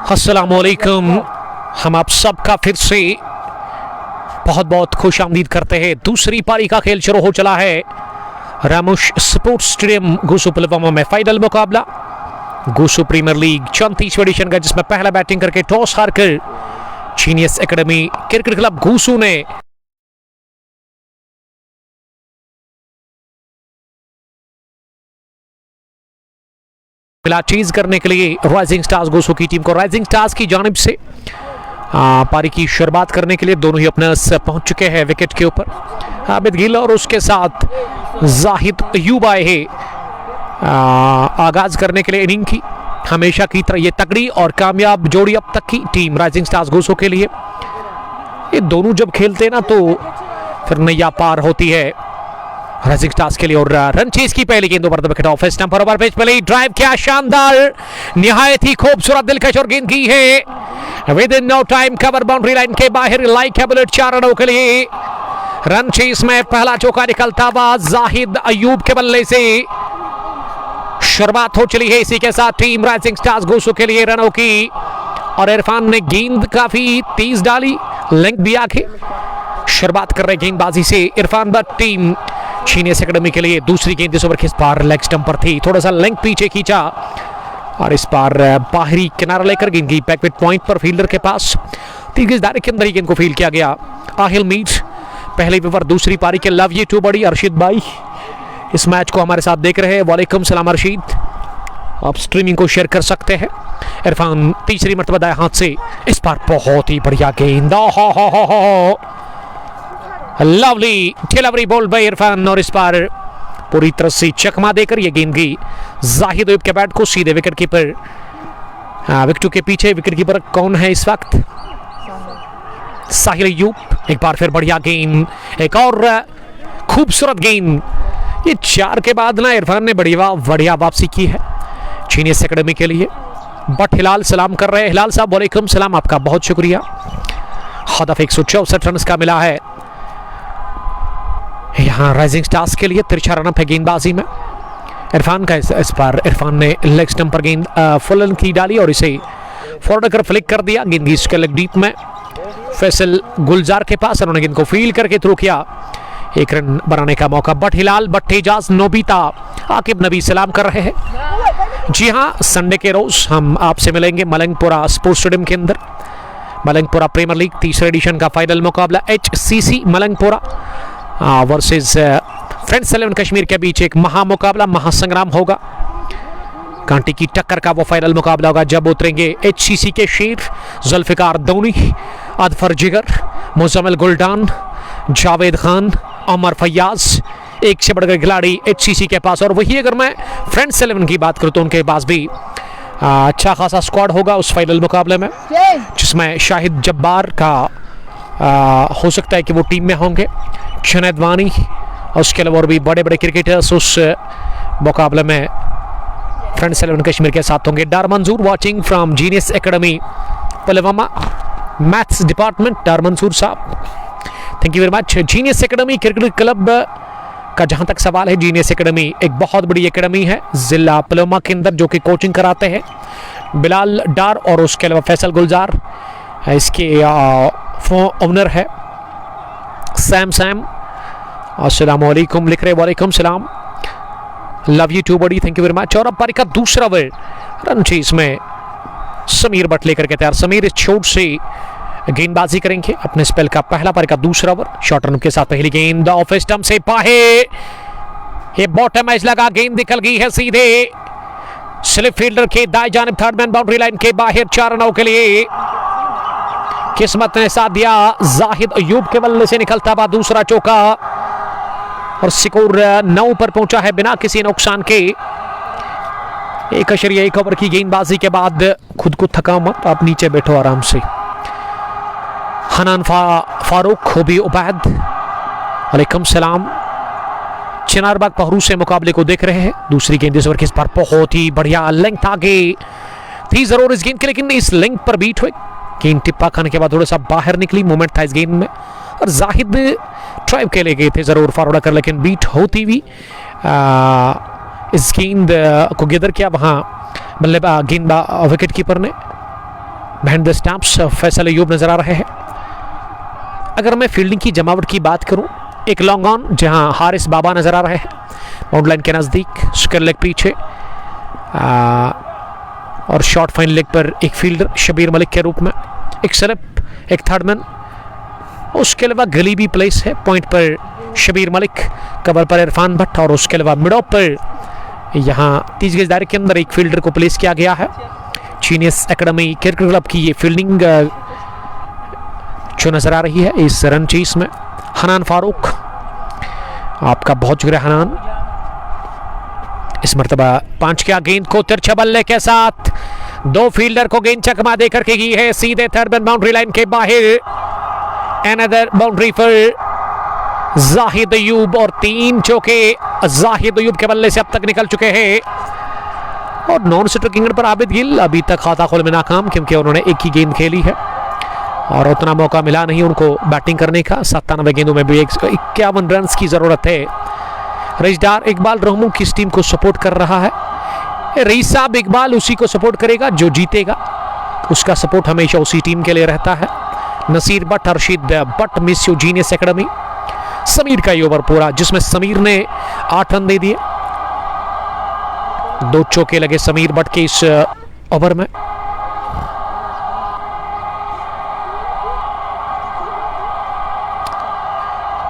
अस्सलामुअलैकुम। हम आप सबका फिर से बहुत बहुत खुश आमदीद करते हैं। दूसरी पारी का खेल शुरू हो चला है रामुश स्पोर्ट्स स्टेडियम गुसू पुलवामा में। फाइनल मुकाबला गुसू प्रीमियर लीग 34वें एडिशन का, जिसमें पहला बैटिंग करके टॉस हारकर genius Academy Cricket club Gusu ने मिला चीज करने के लिए राइजिंग स्टार्स गुसू की टीम को। राइजिंग स्टार्स की जानिब से पारी की शुरुआत करने के लिए दोनों ही ओपनर्स पहुंच चुके हैं विकेट के ऊपर। आबिद गिल और उसके साथ जाहिद अयूब आए हैं आगाज करने के लिए इनिंग की। हमेशा की तरह ये तगड़ी और कामयाब जोड़ी अब तक की टीम राइजिंग स्टार्स गुसू के लिए। ये दोनों जब खेलते हैं ना तो फिर नैया पार होती है राइजिंग स्टार्स के लिए। और रन चेज की पहली गेंद पर विकेट ऑफ स्टंप पर ओवर पेज पहले ड्राइव किया, शानदार निहायत ही खूबसूरत दिलकश और गेंद की है within no time cover boundary line के बाहर। लाइक है बुलेट 4 रनों के लिए। रन चेज में पहला चौका निकलता हुआ जाहिद अयूब के बल्ले से शुरुआत हो चली है। इसी के साथ टीम राइजिंग स्टार्स गुसू के लिए रनों की, और इरफान ने गेंद काफी तेज डाली, लेंथ भी आके शुरुआत कर रहे गेंदबाजी से Irfan. But team genius academy के लिए दूसरी गेंद इस ओवर की इस बार लेग स्टंप पर थी, थोड़ा सा लेंथ पीछे खींचा और इस बार बाहरी किनारा लेकर गेंद की बैकविट पॉइंट पर फील्डर के पास 3 गज दायरे के अंदर ही गेंद को फील्ड किया गया। आहिल मीर पहले ओवर दूसरी पारी के लव यू टू बड़ी। अर्शिद भाई इस मैच को हमारे साथ देख रहे हैं, वालेकुम सलाम अर्शिद। आप स्ट्रीमिंग को शेयर कर सकते हैं। इरफान तीसरी मर्तबा दाएं हाथ से, इस बार बहुत ही बढ़िया गेंद, lovely delivery ball by Irfan, और इस बार पूरी तरह से चकमा देकर यह गेंद गई जाहिद अयूब के बैट को सीधे विकेट कीपर। विकेटों के पीछे विकेट कीपर कौन है इस वक्त? साहिल अयूब। एक बार फिर बढ़िया गेंद, एक और खूबसूरत गेंद। ये 4 के बाद ना इरफान ने बढ़िया वापसी की है जीनियस एकेडमी के लिए। बट हिलाल सलाम कर रहे हैं। हिलाल साहब वालेकुम सलाम, आपका बहुत शुक्रिया। हदफ 164 रन का मिला है यहाँ राइजिंग स्टार्स के लिए। तिरछा रनअप है गेंदबाजी में इरफान का। इस बार इरफान ने लेग स्टंप पर गेंद फुलन की डाली और इसे फॉरवर्ड कर फ्लिक कर दिया। गेंद इसके लेग डीप में फैसल गुलजार के पास, उन्होंने गेंद को फील्ड करके थ्रो किया। 1 रन बनाने का मौका। बट हिलाल, बट एजाज, नोबिता, आकिब नबी सलाम कर रहे हैं। जी हाँ, संडे के रोज हम आपसे मिलेंगे मलंगपुरा स्पोर्ट्स स्टेडियम के अंदर। मलंगपुरा प्रीमियर लीग 3रे एडिशन का फाइनल मुकाबला HCC मलंगपुरा वर्सेस फ्रेंड्स 11 कश्मीर के बीच एक महामुकाबला, महासंग्राम होगा। कांटे की टक्कर का वो फाइनल मुकाबला होगा जब उतरेंगे HCC के शेर जुल्फिकार दौनी, अदफर जिगर, मुजम्मिल गुलडान, जावेद खान, अमर फैयाज, एक से बढ़कर खिलाड़ी HCC के पास। और वही अगर मैं फ्रेंड्स 11 की बात करूं तो उनके पास भी अच्छा खासा स्क्वाड होगा उस फाइनल मुकाबले में, जिसमें शाहिद जब्बार का हो सकता है कि वो टीम में होंगे, जुनैद वानी, और उसके अलावा और भी बड़े बड़े क्रिकेटर्स उस मुकाबले में फ्रेंड्स 11 कश्मीर के साथ होंगे। Dar Manzoor watching from Genius Academy Pulwama maths department. Dar Manzoor साहब thank you very much. Genius Academy Cricket Club का जहां तक सवाल है, जीनियस एकेडमी एक बहुत बड़ी एकेडमी है जिला पुलवामा के अंदर, जो कि कोचिंग कराते हैं बिलाल डार और उसके अलावा फैसल गुलजार इसके ओनर है सैम। अस्सलाम वालेकुम लिख रहे, वालेकुम सलाम, लव यू टू बड़ी, थैंक यू वेरी मच। और अब पारी का दूसरा ओवर रन चेज में समीर बट लेकर के तैयार। समीर इस छोट से गेंदबाजी करेंगे अपने स्पेल का पहला पारी का दूसरा ओवर। शॉर्ट रन के साथ पहली गेंद ऑफ स्टंप से बाहर, ये बॉटम एज लगा, गेंद निकल गई है सीधे स्लिप फील्डर के दाएं जानिब, थर्ड मैन बाउंड्री लाइन के बाहर। 4 रनों के लिए किस्मत ने साथ दिया। जाहिद अयूब के बल्ले से निकलता हुआ दूसरा चौका और स्कोर 9 पर पहुंचा है बिना किसी नुकसान के। 1.1 ओवर की गेंदबाजी के बाद खुद को थका मत, आप नीचे बैठो आराम से। हनान फारूक, होबी उबैद, वालेकुम सलाम। चिनारबाग पहरू से मुकाबले को देख रहे हैं। दूसरी गेंद इस ओवर की, इस बार बहुत ही बढ़िया लेंथ आगे थी जरूर इस गेंद के, लेकिन इस लेंथ पर बीट हुई। गेंद टिप्पा खाने के बाद थोड़ा सा बाहर निकली, मोमेंट था इस गेंद में और जाहिद ड्राइव के लिए गए थे जरूर फॉरवर्ड कर, लेकिन बीट होती हुई इस गेंद को गेदर किया वहां बल्लेबाज गेंद विकेट कीपर ने। Behind the stumps Faisal Ayub नजर आ रहे हैं। अगर मैं फील्डिंग की जमावट की बात करूं, एक लॉन्ग ऑन जहां हारिस बाबा नजर आ रहे हैं बाउंड लाइन के नजदीक, स्क्वायर लेग पीछे, और शॉर्ट फाइन लेग पर एक फील्डर शबीर मलिक के रूप में, एक स्लिप, एक थर्ड मैन। उसके अलावा गली भी प्लेस है, पॉइंट पर शबीर मलिक, कवर पर इरफान भट्ट, और उसके अलावा मिड ऑफ पर यहाँ 30 गज दायरे के अंदर एक फील्डर को प्लेस किया गया है। जीनियस एकेडमी क्रिकेट क्लब की ये फील्डिंग जो नजर आ रही है इस रन चेस में। हनान फारूक, आपका बहुत शुक्रिया हनान। इस मर्तबा 5 किया गेंद को तिरछे बल्ले के साथ, 2 फील्डर को गेंद चकमा देकर के की है सीधे थर्ड मैन बाउंड्री लाइन के बाहर। अनदर बाउंड्री पर जाहिद अयूब, और 3 चौके जाहिद अयूब के बल्ले से अब तक निकल चुके हैं। और नॉन स्ट्राइकिंग पर आबिद गिल अभी तक खाता खोल में नाकाम, क्योंकि उन्होंने एक ही गेंद खेली है और उतना मौका मिला नहीं उनको बैटिंग करने का। 97 गेंदों में भी 51 रन की जरूरत है। रईसदार इकबाल रहमू किस टीम को सपोर्ट कर रहा है? रईस साहब इकबाल उसी को सपोर्ट करेगा जो जीतेगा, उसका सपोर्ट हमेशा उसी टीम के लिए रहता है। Naseer Butt, Harshid Butt, miss you genius academy. Sameer का ये ओवर पूरा, जिसमें समीर ने 8 रन दे दिए। 2 चौके लगे समीर बट के इस ओवर में।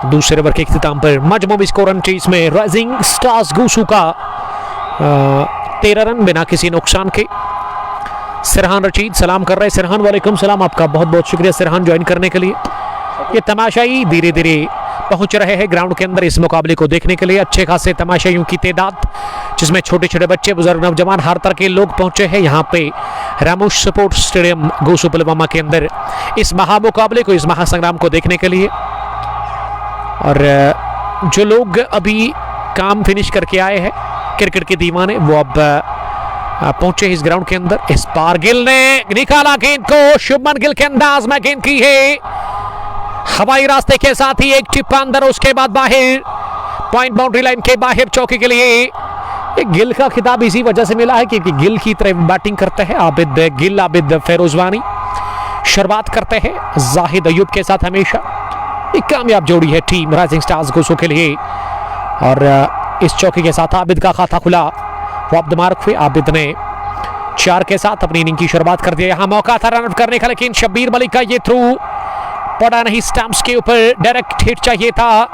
दूसरे ओवर के इख्तिताम पर मजमूई स्कोर रन चेस में राइजिंग स्टार्स गूसू का 13 रन बिना किसी नुकसान के। सिरहान रशीद सलाम कर रहे हैं। सिरहान वालेकुम सलाम, आपका बहुत बहुत शुक्रिया सिरहान ज्वाइन करने के लिए। ये तमाशाई धीरे धीरे पहुंच रहे हैं ग्राउंड के अंदर इस मुकाबले को देखने के लिए। अच्छे खासे तमाशाइयों की तादाद, जिसमें छोटे छोटे बच्चे, बुजुर्ग, नौजवान, हर तरह के लोग पहुंचे हैं यहाँ पे रामोश स्पोर्ट्स स्टेडियम गूसू पुलवामा के अंदर इस महामुकाबले को, इस महासंग्राम को देखने के लिए। और जो लोग अभी काम फिनिश करके आए हैं क्रिकेट के दीवाने, वो अब पहुंचे इस ग्राउंड के अंदर। इस बार गिल ने निकाला गेंद को, शुभमन गिल के अंदाज में गेंद की है, हवाई रास्ते के साथ ही एक टिप्पा अंदर, उसके बाद बाहर, पॉइंट बाउंड्री लाइन के बाहर चौके के लिए। एक गिल का खिताब इसी वजह से मिला है क्योंकि गिल की तरह बैटिंग करते हैं आबिद गिल, आबिद फेरोजवानी शुरुआत करते हैं जाहिद अयूब के साथ। हमेशा एक कामयाब जोड़ी है टीम राइजिंग स्टार्स गूसू के लिए। और इस चौके के साथ आबिद का खाता खुला, वो अब मार्क हुए। आबिद ने 4 के साथ अपनी इनिंग की शुरुआत कर दिया। यहाँ मौका था रन आउट करने का, लेकिन शब्बीर मलिक का ये थ्रू पड़ा नहीं स्टंप्स के ऊपर, डायरेक्ट हिट चाहिए था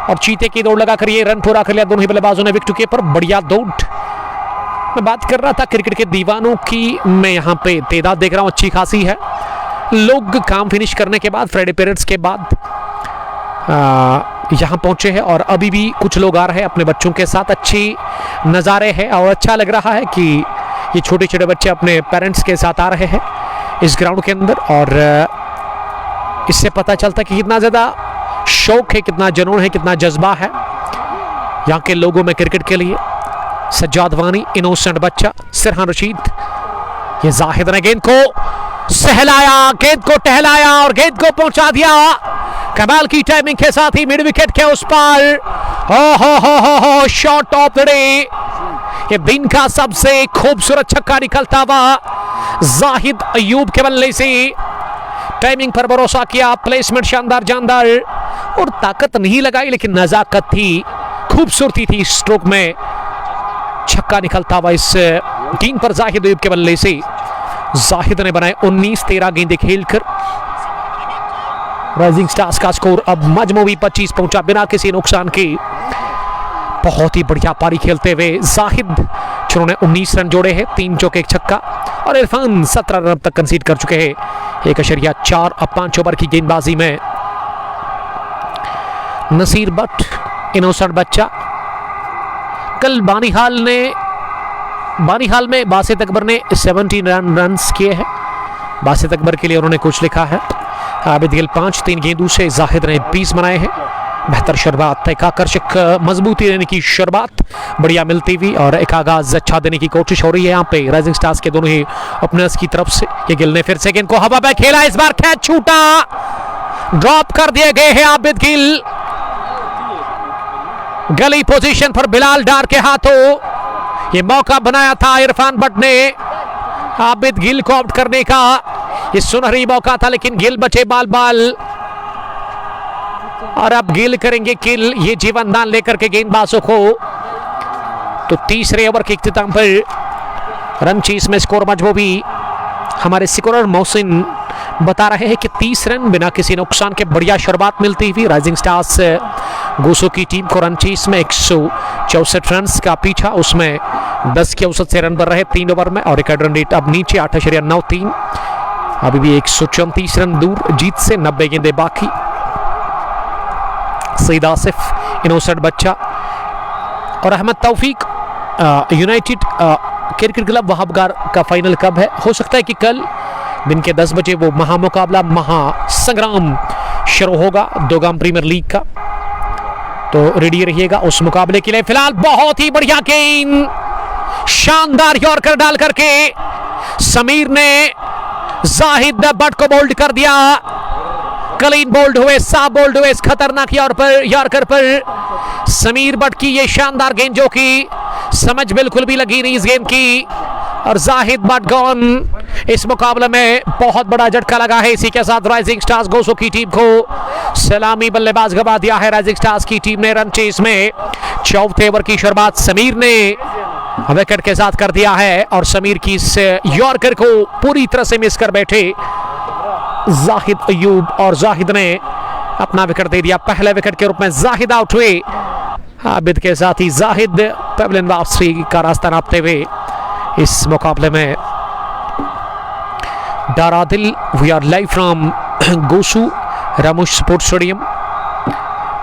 और चीते की दौड़ लगाकर ये रन पूरा कर लिया दोनों ही बल्लेबाजों ने विकेट कीपर। बढ़िया दौड़। मैं बात कर रहा था क्रिकेट के दीवानों की, मैं यहाँ पे तादाद देख रहा हूँ अच्छी खासी है। लोग काम फिनिश करने के बाद, फ्राइडे पीरियड्स के बाद यहाँ पहुंचे हैं और अभी भी कुछ लोग आ रहे हैं अपने बच्चों के साथ। अच्छी नज़ारे हैं और अच्छा लग रहा है कि ये छोटे छोटे बच्चे अपने पेरेंट्स के साथ आ रहे हैं इस ग्राउंड के अंदर। और इससे पता चलता है कि कितना ज़्यादा शौक है, कितना जुनून है, कितना जज्बा है यहाँ के लोगों में क्रिकेट के लिए। सज्जाद वानी, इनोसेंट बच्चा, सिरहान रशीद, ये जाहिद ने गेंद को सहलाया, गेंद को टहलाया और गेंद को पहुंचा दिया कमाल की टाइमिंग के साथ ही मिड विकेट के उस पार। हो शॉट ऑफ द डे, ये दिन का सबसे खूबसूरत छक्का निकलता हुआ जाहिद अयूब के बल्ले से। टाइमिंग पर भरोसा किया, प्लेसमेंट शानदार जानदार, और ताकत नहीं लगाई लेकिन नजाकत थी, खूबसूरती थी स्ट्रोक में। छक्का निकलता हुआ इस गेंद पर जाहिद अयूब के बल्ले से। जाहिद ने बनाए 19-13 गेंदें खेलकर। राइजिंग स्टार्स का स्कोर अब मजमूई 25 पहुंचा बिना किसी नुकसान के। बहुत ही बढ़िया पारी खेलते हुए जाहिद, जिन्होंने 19 रन जोड़े हैं, 3 चौके 1 छक्का, और इरफान 17 रन तक कंसीड कर चुके हैं 1.4 अब 5 ओवर की गेंदबाजी में। नसीर बट, इनोसेंट बच्चा, कल बानिहाल में बासित अकबर ने 17 रन किए हैं। बासित अकबर के लिए उन्होंने कुछ लिखा है। आबिद गिल 5-3 गेंदों से जाहिद ने 20 बनाए हैं। बेहतर शुरुआत, एक आकर्षक मजबूती देने की शुरुआत बढ़िया मिलती हुई और एक आगाज अच्छा देने की कोशिश हो रही है यहाँ पे राइजिंग स्टार्स के दोनों ही ओपनर्स की तरफ से। ये गिल ने फिर से गेंद को हवा में खेला, इस बार कैच छूटा, ड्रॉप कर दिए गए हैं आबिद गिल। गली पोजीशन पर बिलाल डार के हाथों ये मौका बनाया था इरफान बट ने, आबिद गिल को आउट करने का ये सुनहरी मौका था, लेकिन गिल बचे बाल बाल। और अब गिल करेंगे किल ये जीवन दान लेकर के गेंदबाजों को। तो तीसरे ओवर के इख्तिताम पर रन चेस में स्कोर मजबूबी। हमारे स्कोरर मोहसिन बता रहे हैं कि 30 रन बिना किसी नुकसान के बढ़िया शुरुआत मिलती हुई राइजिंग स्टार्स गोसो की टीम को रन चेस में 164 रन का पीछा, उसमें 10 के औसत से रन बन रहे 3 ओवर में। और रिकॉर्ड रन रेट अब नीचे 8.93, अभी भी 134 रन दूर जीत से। 90 गेंदें बाकी। सईद आसिफ, इनोसेंट बच्चा और अहमद तौफीक। यूनाइटेड क्रिकेट क्लब वहाबगार का फाइनल कब है? हो सकता है कि कल दिन के 10 बजे वो महामुकाबला महासंग्राम शुरू होगा दोगाम प्रीमियर लीग का, तो रेडी रहिएगा उस मुकाबले के लिए। फिलहाल बहुत ही बढ़िया गेंद, शानदार यॉर्कर डाल करके समीर ने जाहिद बट को बोल्ड कर दिया। क्लीन बोल्ड हुए, साफ बोल्ड हुए इस खतरनाक यॉर्कर पर समीर बट की ये शानदार गेंद, जो कि समझ बिल्कुल भी लगी नहीं इस गेंद की। और जाहिद बट गॉन। इस मुकाबले में बहुत बड़ा झटका लगा है। इसी के साथ राइजिंग स्टार्स गोसो की टीम को सलामी बल्लेबाज गवा दिया है। राइजिंग स्टार्स की टीम ने रन चेस में चौथे ओवर की शुरुआत समीर ने विकेट के साथ कर दिया है। और समीर की इस यॉर्कर को पूरी तरह से मिस कर बैठे जाहिद अयूब, और जाहिद ने अपना विकेट दे दिया। पहले विकेट के रूप में जाहिद आउट हुए। आबिद के साथ ही जाहिद पेवलिन वापसी का रास्ता नापते हुए इस मुकाबले में। डारादिल, we are live from Gosu Ramosh Sports Stadium.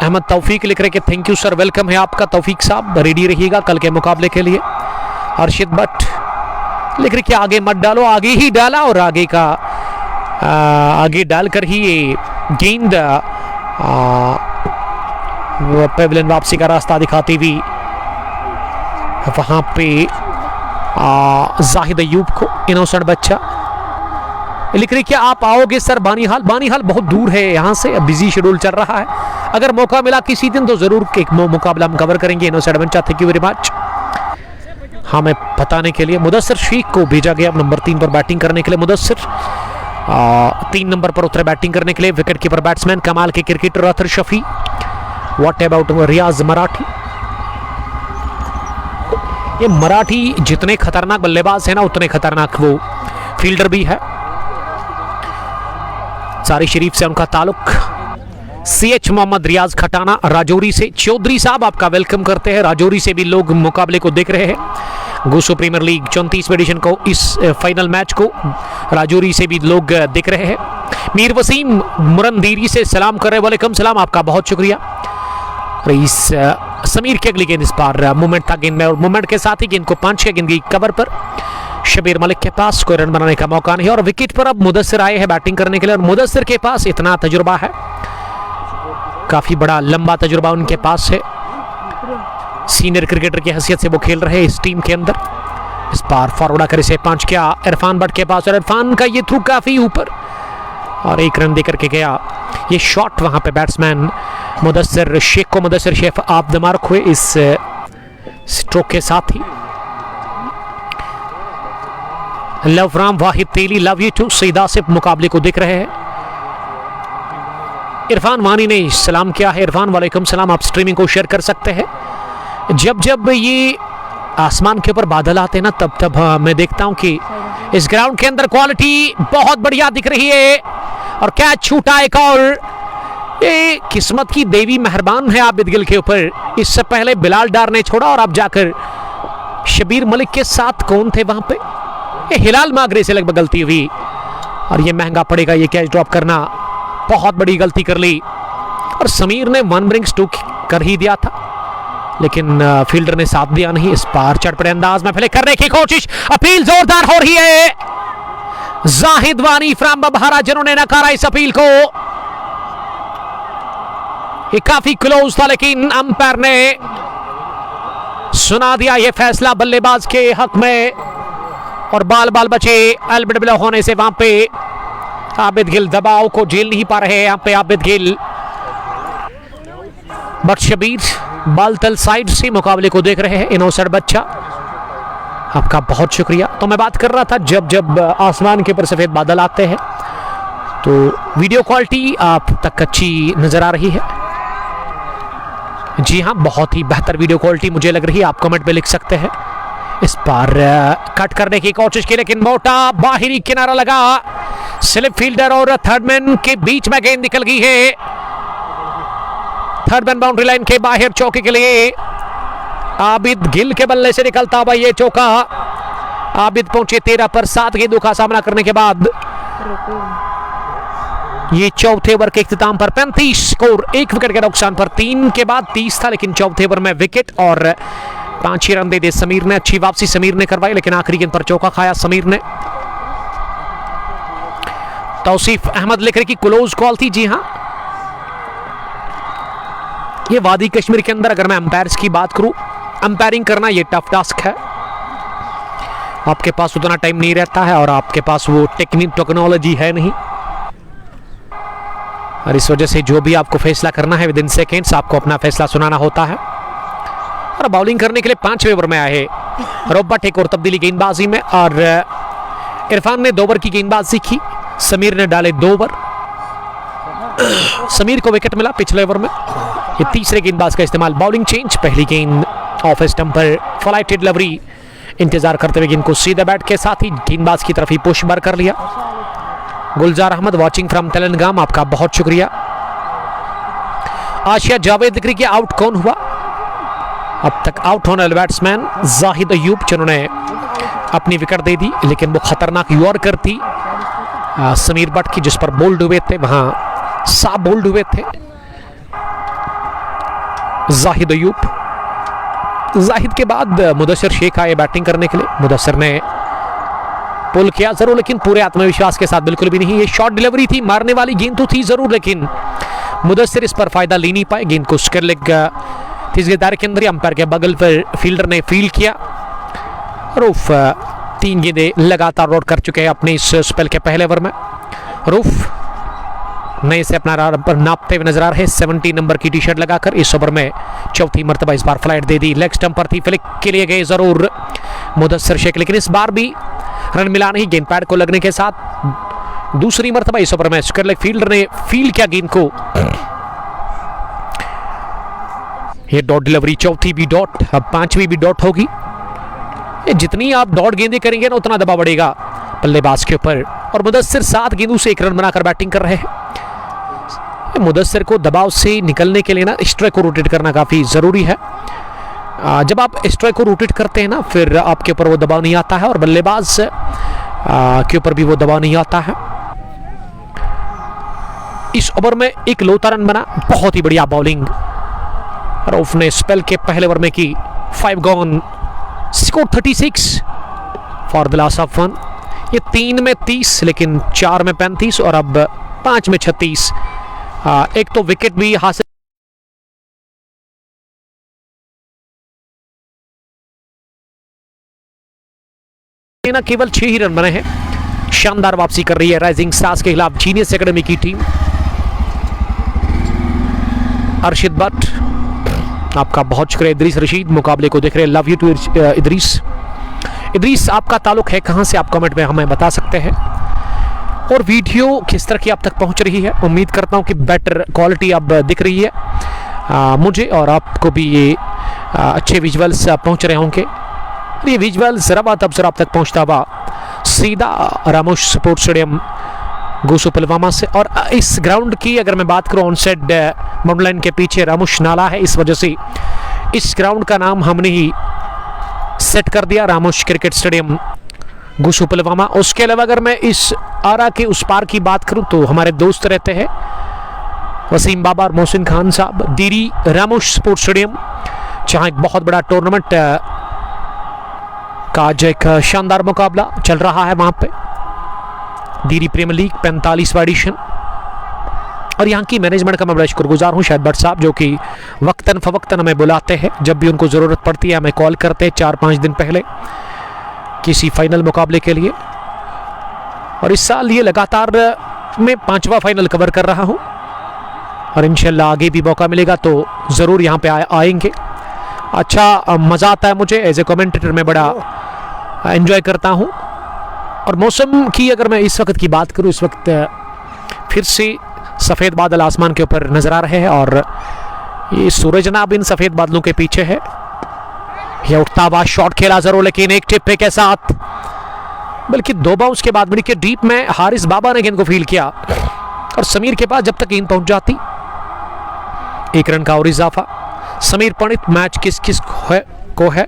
Ahmad Taufiq लिख रहे कि थैंक यू सर, वेलकम है आपका तौफीक साहब, रेडी रहिएगा कल के मुकाबले के लिए। अर्शिद भट्ट लिख रहे कि आगे मत डालो, आगे ही डाला और आगे डालकर ही ये गेंद पेवलिन वापसी का रास्ता दिखाती हुई वहां पे जाहिद अयूब को। इनोसेंट बच्चा लिख रही कि आप आओगे सर बानीहाल? बानीहाल बहुत दूर है यहाँ से, बिजी शेड्यूल चल रहा है। अगर मौका मिला किसी दिन तो जरूर एक मुकाबला हम कवर करेंगे। इनोसेंट बच्चा, थैंक यू वेरी मच हमें बताने के लिए। मुदस्सिर शेख को भेजा गया नंबर 3 पर बैटिंग करने के लिए। मुदस्सिर 3 नंबर पर उतरे बैटिंग करने के लिए। विकेट कीपर बैट्समैन कमाल के cricketer Atar Shafi. What about Riyaz Marathi? ये मराठी जितने खतरनाक बल्लेबाज है ना, उतने खतरनाक वो फील्डर भी है। सारी शरीफ से उनका ताल्लुक। CH मोहम्मद रियाज खटाना राजौरी से। चौधरी साहब आपका वेलकम करते हैं। राजौरी से भी लोग मुकाबले को देख रहे हैं। गोसो प्रीमियर लीग 34वें एडिशन को, इस फाइनल मैच को राजौरी से भी लोग देख रहे हैं। मीर वसीम मुरंदीरी से सलाम कर रहे, वालेकुम सलाम, आपका बहुत शुक्रिया। इस समीर की अगली गेंद, इस बार मूवमेंट था गेंद में और मूवमेंट के साथ ही गेंद को पंच किया। गेंद की कवर पर शबीर मलिक के पास कोई रन बनाने का मौका नहीं। और विकेट पर अब मुदस्सिर आए हैं बैटिंग करने के लिए। और मुदस्सिर के पास इतना तजुर्बा है, काफी बड़ा लंबा तजुर्बा उनके पास है। सीनियर क्रिकेटर की हैसियत से वो खेल रहे हैं इस टीम के अंदर। इस बार फॉरवर्ड आकर इसे पंच किया इरफान भट्ट के पास, और इरफान का ये थ्रू काफी ऊपर और 1 रन देकर के गया। ये शॉट वहां पे बैट्समैन मुदस्सिर शेख को, मुदस्सिर शेख आप द मार्क हुए इस स्ट्रोक के साथ ही। Love Ram Wahid Teli, love you too. Saeed Asif मुकाबले को देख रहे हैं। इरफान वानी ने सलाम किया है। इरफान वालेकुम सलाम, आप स्ट्रीमिंग को शेयर कर सकते हैं। जब जब ये आसमान के ऊपर बादल आते हैं ना, तब तब मैं देखता हूं कि इस ग्राउंड के अंदर क्वालिटी बहुत बढ़िया दिख रही है। और कैच छूटा एक और। ये किस्मत की देवी मेहरबान है आबिद गिल के ऊपर। इससे पहले बिलाल डार ने छोड़ा और अब जाकर शबीर मलिक के साथ कौन थे वहां पे? ये हिलाल मागरे से लगभग गलती हुई और ये महंगा पड़ेगा। ये कैच ड्रॉप करना बहुत बड़ी गलती कर ली। और समीर ने 1 ब्रिंग्स 2 कर ही दिया था, लेकिन फील्डर ने साथ दिया नहीं। इस बार चटपटे अंदाज में प्ले करने की कोशिश, अपील जोरदार हो रही है। जाहिद वानी फ्राम बबहारा जिन्होंने नकारा इस अपील को। ये काफी क्लोज था, लेकिन अंपायर ने सुना दिया ये फैसला बल्लेबाज के हक में। और बाल बाल बचे एल्बिडब्लो होने से वहां पे आबिद गिल दबाव को झेल नहीं पा रहे हैं यहाँ पे आबिद गिल। बट शबीर बालतल साइड से मुकाबले को देख रहे हैं। इनोसेंट बच्चा आपका बहुत शुक्रिया। तो मैं बात कर रहा था जब जब आसमान के ऊपर सफ़ेद बादल आते हैं तो वीडियो क्वालिटी आप तक अच्छी नज़र आ रही है। जी हाँ, बहुत ही बेहतर वीडियो क्वालिटी मुझे लग रही है, आप कमेंट में लिख सकते हैं। इस पर कट करने की कोशिश की लेकिन मोटा बाहरी किनारा लगा, स्लिप फील्डर और थर्ड मैन के बीच में गेंद निकल गई है। थर्ड मैन बाउंड्री लाइन के बाहर चौके के लिए आबिद गिल के बल्ले से निकलता हुआ ये चौका। आबिद पहुंचे 13 पर 7 गेंदों का सामना करने के बाद ये चौथे ओवर के इख्तिताम पर 35 स्कोर, 1 विकेट के नुकसान पर। 3 के बाद 30 था लेकिन चौथे ओवर में विकेट और 5 ही रन दे समीर ने। अच्छी वापसी समीर ने करवाई लेकिन आखिरी गेंद पर चौका खाया समीर ने। तौसीफ अहमद लिख रहे की क्लोज कॉल थी। जी हां, ये वादी कश्मीर के अंदर अगर मैं अंपायर्स की बात करूं, अंपायरिंग करना ये टफ टास्क है। आपके पास उतना टाइम नहीं रहता है और आपके पास वो टेक्नोलॉजी है नहीं, और इस वजह से जो भी आपको फैसला करना है विद इन सेकेंड्स आपको अपना फैसला सुनाना होता है। और बॉलिंग करने के लिए 5वें ओवर में आए रोबर्ट, एक और तब्दीली गेंदबाजी में, और इरफान ने 2 ओवर की गेंदबाजी की, समीर ने डाले 2 ओवर। समीर को विकेट मिला पिछले ओवर में। ये तीसरे गेंदबाज का इस्तेमाल। बॉलिंग चेंज, पहली गेंद ऑफ स्टंप पर फ्लाइटेड डिलीवरी, इंतजार करते हुए गेंद को सीधे बैट के साथ ही गेंदबाज की तरफ ही पुश बार कर लिया। गुलजार अहमद वाचिंग फ्रॉम तेलंगाना, आपका बहुत शुक्रिया। आशिया जावेद लिख रही कि आउट कौन हुआ? अब तक आउट होने वाले बैट्समैन जाहिद अयूब जिन्होंने अपनी विकेट दे दी, लेकिन वो खतरनाक यॉर्कर थी समीर बट की जिस पर बोल्ड हुए थे, वहां साफ बोल्ड हुए थे जाहिद अयूब। जाहिद के बाद मुदस्सिर शेख आए बैटिंग करने के लिए। मुदस्सिर ने पुल किया जरूर लेकिन पूरे आत्मविश्वास के साथ बिल्कुल भी नहीं। ये शॉर्ट डिलीवरी थी, मारने वाली गेंद तो थी जरूर, लेकिन मुदस्सिर इस पर फायदा ले नहीं पाए। गेंद को स्क्वायर लेग तीसरे दायरे के अंदर अंपायर के बगल पर फील्डर ने फील्ड किया। रूफ 3 गेंदें लगातार रोड कर चुके हैं अपने इस स्पेल के पहले ओवर में। रूफ नए से अपना रन पर नापते हुए नजर आ रहे। 70 नंबर की टी-शर्ट लगाकर इस ओवर में चौथी मरतबा इस बार फ्लाइट दे दी। लेग स्टंप पर थी, फ्लिक के लिए गए जरूर मुदस्सिर शेख, लेकिन इस बार भी रन मिला नहीं। गेंद पैड को लगने के साथ दूसरी मरतबा इस ओवर में स्क्वायर लेग फील्डर ने फील्ड किया गेंद को। ये डॉट डिलीवरी, चौथी भी डॉट, अब 5वीं भी डॉट होगी। जितनी आप डॉट गेंदें करेंगे ना उतना दबाव बढ़ेगा बल्लेबाज के ऊपर। और मुदस्सिर 7 गेंदों से 1 रन बनाकर बैटिंग कर रहे हैं। मुदस्सिर को दबाव से निकलने के लिए ना स्ट्राइक को रोटेट करना काफी जरूरी है। जब आप स्ट्राइक को रोटेट करते हैं ना फिर आपके ऊपर वो दबाव नहीं आता है और बल्लेबाज के ऊपर भी वो दबाव नहीं आता है। इस ओवर में एक लोता रन बना, बहुत ही बढ़िया बॉलिंग रऊफ ने स्पेल के पहले ओवर में की। 5 gone, score 36 for the loss of 1। ये 3 में 30 लेकिन 4 में 35 और अब 5 में 36। एक तो विकेट भी हासिल ना, केवल 6 ही रन बने हैं। शानदार वापसी कर रही है राइजिंग स्टार्स के खिलाफ जीनियस एकेडमी की टीम। अर्शिद भट्ट, आपका बहुत शुक्रिया। इदरीस रशीद मुकाबले को देख रहे हैं, love you too Idrees. Idrees, आपका ताल्लुक है कहां से? आप कमेंट में हमें बता सकते हैं। और वीडियो किस तरह की आप तक पहुंच रही है? उम्मीद करता हूं कि बेटर क्वालिटी अब दिख रही है मुझे और आपको भी ये अच्छे विजुअल्स पहुंच रहे होंगे। ये विजुअल्स रवात अफसर आप तक पहुंचता हुआ सीधा रामोश स्पोर्ट्स स्टेडियम गूसू पुलवामा से। और इस ग्राउंड की अगर मैं बात करूं, ऑन साइड बाउंड्री लाइन के पीछे रामोश नाला है, इस वजह से इस ग्राउंड का नाम हमने ही सेट कर दिया रामोश क्रिकेट स्टेडियम गूसू पुलवामा। उसके अलावा अगर मैं इस आरा के उस पार की बात करूं तो हमारे दोस्त रहते हैं वसीम बाबा और मोहसिन खान साहब, दीरी रामोश स्पोर्ट्स स्टेडियम, जहां एक बहुत बड़ा टूर्नामेंट का आज एक शानदार मुकाबला चल रहा है वहां पे, दीरी प्रीमियर लीग 45वां एडिशन। और यहाँ की मैनेजमेंट का मैं बड़ा शुक्रगुजार हूँ शायद भट्ट साहब, जो कि वक्तन फवक्तन हमें बुलाते हैं जब भी उनको ज़रूरत पड़ती है, हमें कॉल करते हैं 4-5 दिन पहले किसी फाइनल मुकाबले के लिए। और इस साल ये लगातार मैं 5वां फाइनल कवर कर रहा हूँ और इंशाल्लाह आगे भी मौका मिलेगा तो ज़रूर यहाँ पे आएंगे। अच्छा मज़ा आता है मुझे एज ए कमेंटेटर में, बड़ा एंजॉय करता हूँ। और मौसम की अगर मैं इस वक्त की बात करूँ, इस वक्त फिर से सफ़ेद बादल आसमान के ऊपर नज़र आ रहे हैं और ये सूरज नाब इन सफ़ेद बादलों के पीछे है। यह उठता हुआ शॉट खेला जरूर, लेकिन एक टिप्पे के साथ, बल्कि 2 बाउंस के बाद मिड के डीप में हारिस बाबा ने गेंद को फील्ड किया और समीर के पास जब तक गेंद पहुंच जाती 1 रन का और इजाफा। समीर पंडित मैच किस किस को है?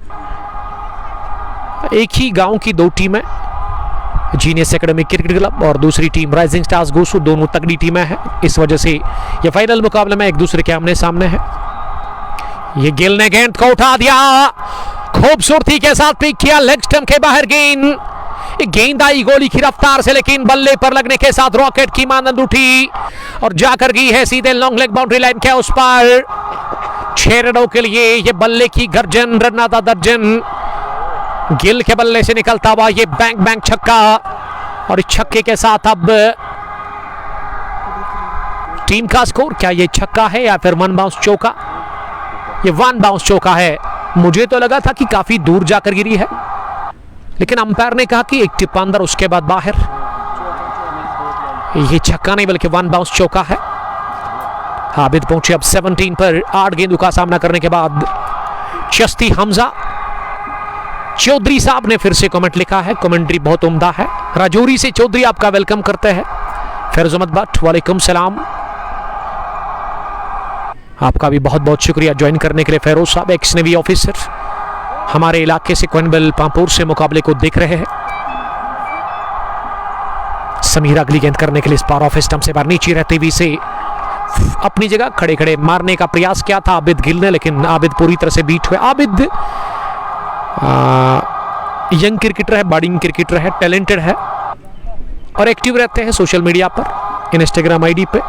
एक ही गांव की 2 टीमें, जीनियस एकेडमी क्रिकेट क्लब और दूसरी टीम राइजिंग स्टार्स गोसू, दोनों तगड़ी टीमें हैं। इस वजह से ये फाइनल मुकाबले में एक दूसरे के आमने सामने है। ये गिल ने गेंद को उठा दिया, खूबसूरती के साथ पिक किया, लेग स्टंप के बाहर गेंद आई गोली की रफ्तार से, लेकिन बल्ले पर लगने के साथ रॉकेट की मानंद उठी और जाकर गई है सीधे लॉन्ग लेग बाउंड्री लाइन के उस पर। 6 रनों के लिए ये बल्ले की गर्जन, रन्नाता दर्जन। गिल के बल्ले से निकलता हुआ ये बैंक छक्का और इस छक्के के साथ अब टीम का स्कोर, क्या ये छक्का है या फिर 1 बाउंस चौका? ये 1 बाउंस चौका है। मुझे तो लगा था कि काफी दूर जाकर गिरी है, लेकिन अंपायर ने कहा कि एक टिप अंदर, उसके बाद बाहर। ये छक्का नहीं बल्कि 1 बाउंस चौका है। आबिद पहुंचे अब 17 पर 8 गेंदों का सामना करने के बाद। चिश्ती हमजा चौधरी साहब ने फिर से कमेंट लिखा है, कमेंट्री बहुत उम्दा है। राजौरी से चौधरी आपका वेलकम करते हैं। फिरोज अहमद भट्ट वालेकुम सलाम, आपका भी बहुत बहुत शुक्रिया ज्वाइन करने के लिए। फेरोज साहब एक्स नेवी ऑफिसर, हमारे इलाके से कोइनबेल पामपुर से मुकाबले को देख रहे हैं। समीर अगली गेंद करने के लिए इस पार ऑफ स्टंप से बाहर नीचे रहते हुए से अपनी जगह खड़े खड़े मारने का प्रयास किया था आबिद गिल ने, लेकिन आबिद पूरी तरह से बीट हुए। आबिद यंग क्रिकेटर है, बॉलिंग क्रिकेटर है, टैलेंटेड है और एक्टिव रहते हैं सोशल मीडिया पर, इंस्टाग्राम आईडी पे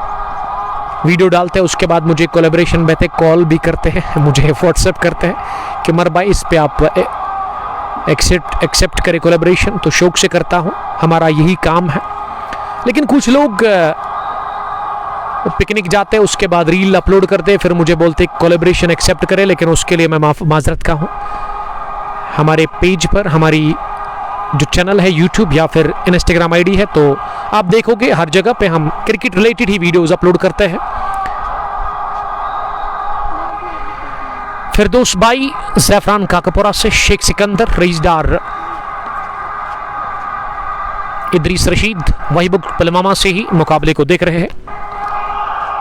वीडियो डालते हैं। उसके बाद मुझे कोलैबोरेशन में कॉल भी करते हैं, मुझे व्हाट्सएप करते हैं कि मर भाई इस पे आप एक्सेप्ट करें कोलैबोरेशन, तो शौक से करता हूं, हमारा यही काम है। लेकिन कुछ लोग पिकनिक जाते हैं, उसके बाद रील अपलोड करते हैं, फिर मुझे बोलते कोलैबोरेशन एक्सेप्ट करें, लेकिन उसके लिए मैं माजरत का हूं। हमारे पेज पर, हमारी जो चैनल है यूट्यूब या फिर इंस्टाग्राम आईडी है, तो आप देखोगे हर जगह पे हम क्रिकेट रिलेटेड ही वीडियोस अपलोड करते हैं। फिरदौस भाई ज़ैफरान काकापुरा से, शेख सिकंदर रईसदार, इदरीस रशीद वहीबुक पुलवामा से ही मुकाबले को देख रहे हैं।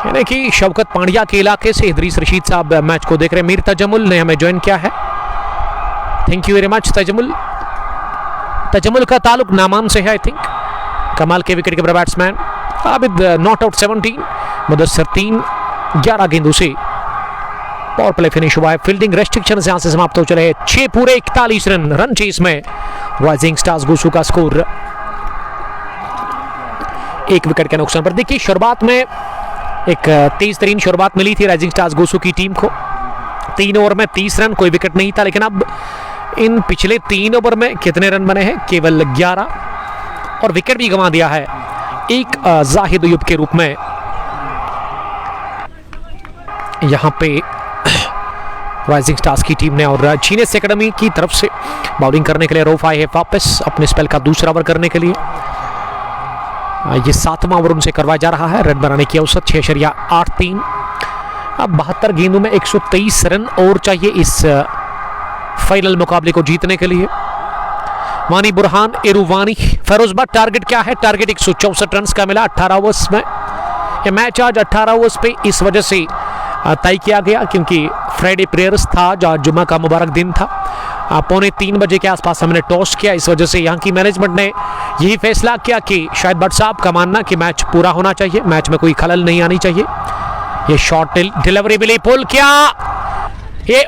यानी कि शौकत पांड्या के इलाके से इदरीस रशीद साहब मैच को देख रहे हैं। मीर तजमुल ने हमें ज्वाइन किया है, thank you very much Tajamul का ताल्लुक नामान से है आई थिंक। कमाल के wicket keeper batsman. Abid not out 17, Mudassir 3, 11 गेंदों से पावर प्ले फिनिश हुआ है। फील्डिंग रेस्ट्रिक्शन यहां से समाप्त हो चले हैं। 6 पूरे 41 रन चेस में राइजिंग स्टार्स गोसू का स्कोर 1 विकेट के नुकसान पर। देखिए शुरुआत में एक तेज तरीन शुरुआत मिली थी राइजिंग स्टार्स गोसू की टीम को, 3 ओवर में 30 रन, कोई विकेट नहीं था। लेकिन अब इन पिछले 3 ओवर में कितने रन बने हैं? केवल 11, और विकेट भी गंवा दिया है एक जाहिद अयूब के रूप में। यहां पे राइजिंग स्टार्स की टीम ने और जीनियस एकेडमी की तरफ से बॉलिंग करने के लिए रऊफ आए हैं वापस अपने स्पेल का दूसरा ओवर करने के लिए। ये 7वां ओवर उनसे करवाया जा रहा है। रन बनाने की औसत 6.83। अब 72 गेंदों में 123 रन और चाहिए इस फाइनल मुकाबले को जीतने के लिए। वानी बुरहान इरुवानी, फेरोज भट्ट टारगेट क्या है? टारगेट 164 रन का मिला 18 ओवर्स में। यह मैच आज 18 ओवर्स पे इस वजह से तय किया गया क्योंकि फ्राइडे प्रेयर्स था, आज जुम्मा का मुबारक दिन था। 2:45 बजे के आसपास हमने टॉस किया, इस वजह से यहाँ की मैनेजमेंट ने यही फैसला किया कि शायद भट्ट साहब का मानना कि मैच पूरा होना चाहिए, मैच में कोई खलल नहीं आनी चाहिए। ये शॉर्ट डिलीवरी मिली, पुल किया, ये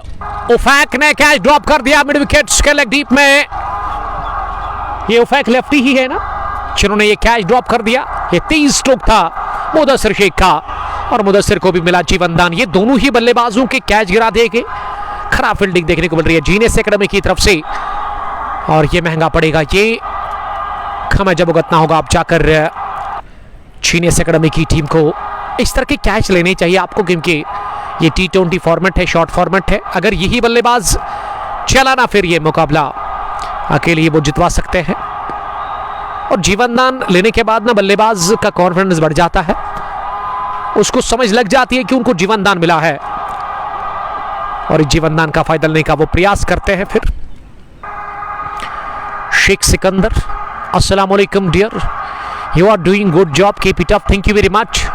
उफैक ने कैच ड्रॉप कर दिया मिड विकेट्स के लेग डीप में। ये उफैक लेफ्टी ही है ना जिन्होंने ये कैच ड्रॉप कर दिया। ये 30 स्ट्रोक था मुदस्सिर शेख का और मुदस्सिर को भी मिला जीवनदान। ये दोनों ही बल्लेबाजों के कैच गिरा देंगे। खराब फील्डिंग देखने को मिल रही है जीनियस एकेडमी की तरफ से और ये महंगा पड़ेगा। ये हमें जब भुगतना होगा अब जाकर जीनियस एकेडमी की टीम को इस तरह के कैच लेने चाहिए आपको, क्योंकि ये T20 फॉर्मेट है, शॉर्ट फॉर्मेट है। अगर यही बल्लेबाज चला ना फिर ये मुकाबला अकेले ही वो जितवा सकते हैं। और जीवनदान लेने के बाद ना बल्लेबाज का कॉन्फिडेंस बढ़ जाता है, उसको समझ लग जाती है कि उनको जीवनदान मिला है और इस जीवनदान का फायदा लेने का वो प्रयास करते हैं। फिर शेख सिकंदर, अस्सलाम वालेकुम dear, you are doing good job, keep it up, thank you very much.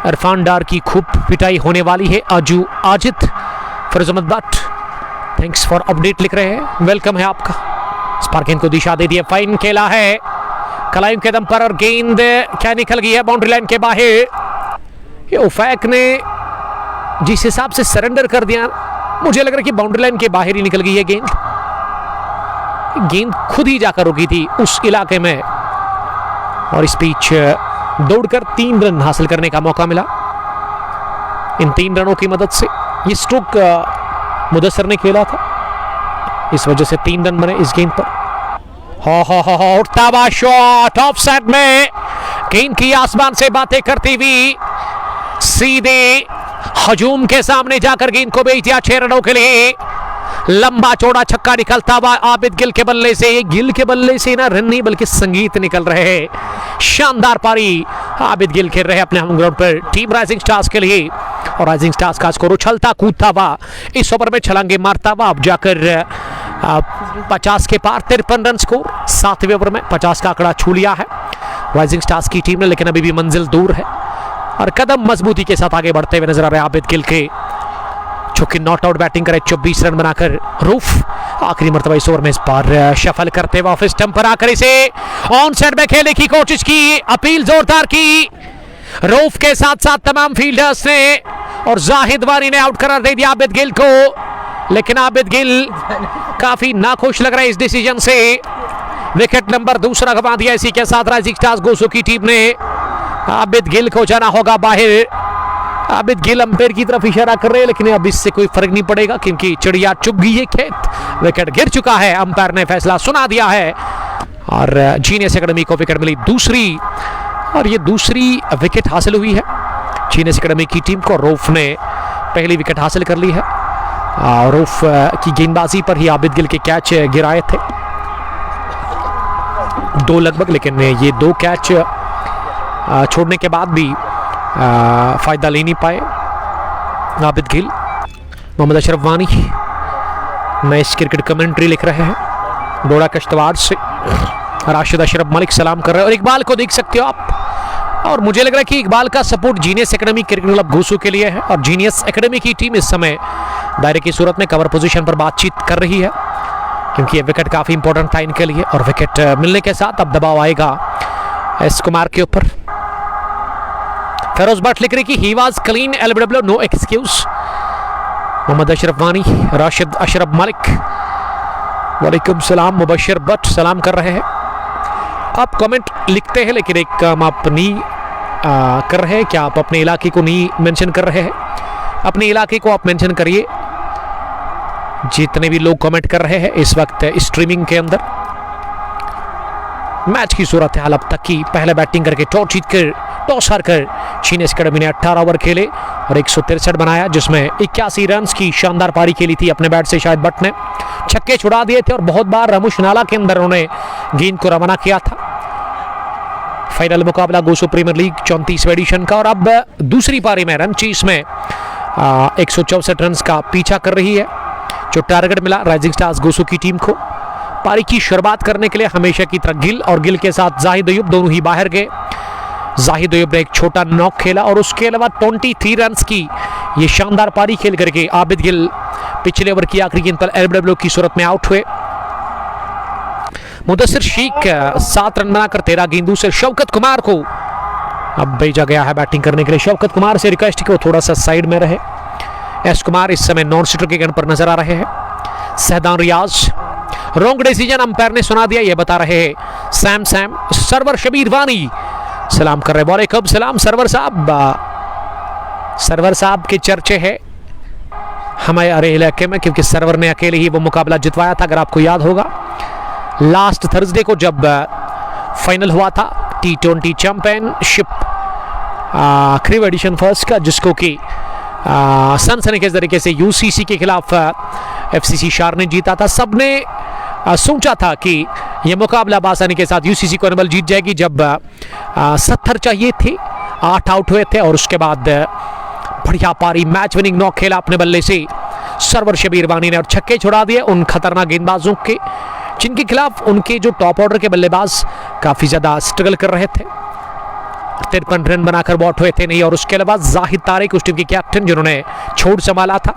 Irfan Dar की खूब पिटाई होने वाली है। Aju Ajid Feroz Ahmad Bhat, thanks for update लिख रहे हैं, वेलकम है आपका। स्पार्किन को दिशा दे दी है, फाइन खेला है कलाइम के दम पर और गेंद क्या निकल गई है बाउंड्री लाइन के बाहर। ये उफैक ने जिस हिसाब से सरेंडर कर दिया, मुझे लग रहा है कि बाउंड्री लाइन के बाहर ही निकल गई है गेंद। गेंद खुद ही जाकर रुकी थी उस इलाके में और इस बीच दौड़कर 3 रन हासिल करने का मौका मिला। इन 3 रनों की मदद से ये स्ट्रोक मुदस्सर ने खेला था, इस वजह से 3 रन बने इस गेंद पर। हो उठता हुआ शॉट ऑफ साइड में, गेंद की आसमान से बातें करती हुई सीधे हजूम के सामने जाकर गेंद को भेज दिया 6 रनों के लिए। लंबा चौड़ा छक्का निकलता हुआ आबिद गिल के बल्ले से, ये गिल के बल्ले से ना रन नहीं बल्कि संगीत निकल रहे हैं। शानदार पारी आबिद गिल खेल रहे हैं अपने होम ग्राउंड पर टीम राइजिंग स्टार्स के लिए और राइजिंग स्टार्स का स्कोर उछलता कूदता हुआ इस ओवर में छलांगे मारता हुआ अब जाकर 50 के पार 53 रन स्कोर। 7वें ओवर में 50 का आंकड़ा छू लिया है राइजिंग स्टार्स की टीम ने, लेकिन अभी भी मंजिल दूर है और कदम मजबूती के साथ आगे बढ़ते हुए नजर आ रहे हैं आबिद गिल के, जो कि नॉट आउट बैटिंग करे 24 रन बनाकर रूफ आखिरी मर्तबा इस ओवर में इस बार शफल करते हुए ऑफ स्टंप पर आकर इसे ऑन साइड में खेलने की कोशिश की, अपील जोरदार की रूफ के साथ साथ तमाम फील्डर्स ने और जाहिद वानी ने आउट करार दे दिया आबिद गिल को। लेकिन आबिद गिल काफी नाखुश लग रहा है इस डिसीजन से। विकेट नंबर 2 गंवा दिया, इसी के साथ राइजिंग स्टार्स गोसू की टीम ने आबिद गिल को जाना होगा बाहर। आबिद गिल अंपायर की तरफ इशारा कर रहे हैं, लेकिन अब इससे कोई फर्क नहीं पड़ेगा क्योंकि चिड़िया चुग गई है खेत, विकेट गिर चुका है, अंपायर ने फैसला सुना दिया है और जीनियस एकेडमी को विकेट मिली दूसरी और ये दूसरी विकेट हासिल हुई है जीनियस एकेडमी की टीम को। रूफ ने पहली विकेट हासिल कर ली है। रूफ की गेंदबाजी पर ही आबिद गिल के कैच गिराए थे 2 लगभग, लेकिन ये 2 कैच छोड़ने के बाद भी फायदा ले नहीं पाए आबिद गिल। मोहम्मद अशरफ वानी मैच क्रिकेट कमेंट्री लिख रहे हैं डोडा किश्तवाड़ से। राशिद अशरफ मलिक सलाम कर रहे हैं और इकबाल को देख सकते हो आप। और मुझे लग रहा है कि इकबाल का support Genius Academy Cricket Club Gosu के लिए है और जीनियस एकेडमी की टीम इस समय दायरे की सूरत में कवर पोजीशन पर बातचीत कर रही है क्योंकि ये विकेट काफी इंपॉर्टेंट था इनके लिए और विकेट मिलने के साथ अब दबाव आएगा एस कुमार के ऊपर। फेरोज भट्ट लिख रही कि he was clean LBW, no excuse. Mohammad Ashraf Wani, Rashid Ashraf Malik, वालेकुम सलाम। मुबशर भट्ट सलाम कर रहे हैं। आप कमेंट लिखते हैं लेकिन एक काम आप नहीं कर रहे हैं, क्या आप अपने इलाके को नहीं मेंशन कर रहे हैं? अपने इलाके को आप मेंशन करिए। जितने भी लोग कमेंट कर रहे हैं इस वक्त स्ट्रीमिंग के अंदर। मैच की सूरत हाल अब तक की, पहले बैटिंग करके टॉस हारकर जीनियस एकेडमी ने 18 ओवर खेले और 163 बनाया, जिसमें 81 रन की शानदार पारी खेली थी अपने बैट से। शायद भट्ट ने छक्के छुड़ा दिए थे और बहुत बार रमुश नाला के अंदर उन्होंने गेंद को रवाना किया था। फाइनल मुकाबला गोसू प्रीमियर लीग 34वें एडिशन का और अब दूसरी पारी में रन चेस में 164 रन का पीछा कर रही है, जो टारगेट मिला राइजिंग स्टार्स गोसू की टीम को। पारी की शुरुआत करने के लिए हमेशा की तरह गिल और गिल के साथ जाहिद अयूब दोनों ही बाहर गए। जाहिद अयूब ने एक छोटा नॉक खेला और उसके अलावा 23 रन की ये शानदार पारी खेल करके आबिद गिल पिछले ओवर की आखिरी गेंद पर एलबीडब्ल्यू की सूरत में आउट हुए। मुदस्सिर शेख 7 रन बनाकर 13 गेंदों से शौकत कुमार को अब भेजा गया है बैटिंग करने के लिए। शौकत कुमार से रिक्वेस्ट की वो थोड़ा सा साइड में रहे। एस कुमार इस समय नॉन स्ट्राइकर के गेंद पर नजर आ रहे हैं। सहदान रियाज, रॉन्ग डिसीजन अंपायर ने सुना दिया, ये बता रहे हैं सैम। सरवर शबीर वानी सलाम कर रहे हैं। वालेकुम सलाम सरवर साहब। सरवर साहब के चर्चे है हमारे इलाके में क्योंकि सरवर ने अकेले ही वो मुकाबला जितवाया था। अगर आपको याद होगा लास्ट थर्सडे को जब फाइनल हुआ था T20 चैंपियनशिप आखिरी एडिशन फर्स्ट का, जिसको कि सनसनी के तरीके से यूसीसी के खिलाफ एफसीसी शार ने जीता था। सबने सोचा था कि यह मुकाबला आसानी के साथ यूसीसी कॉर्नवॉल जीत जाएगी, जब 70 चाहिए थे, 8 आउट हुए थे और उसके बाद बढ़िया पारी मैच विनिंग नॉक खेला अपने बल्ले से सरवर शबीर बानी ने और छक्के छुड़ा दिए उन खतरनाक गेंदबाजों के जिनके खिलाफ उनके जो टॉप ऑर्डर के बल्लेबाज काफी ज्यादा स्ट्रगल कर रहे थे। 53 रन बनाकर बॉट हुए थे नहीं, और उसके अलावा जाहिद तारिक उस टीम के कैप्टन जिन्होंने छोड़ संभाला था,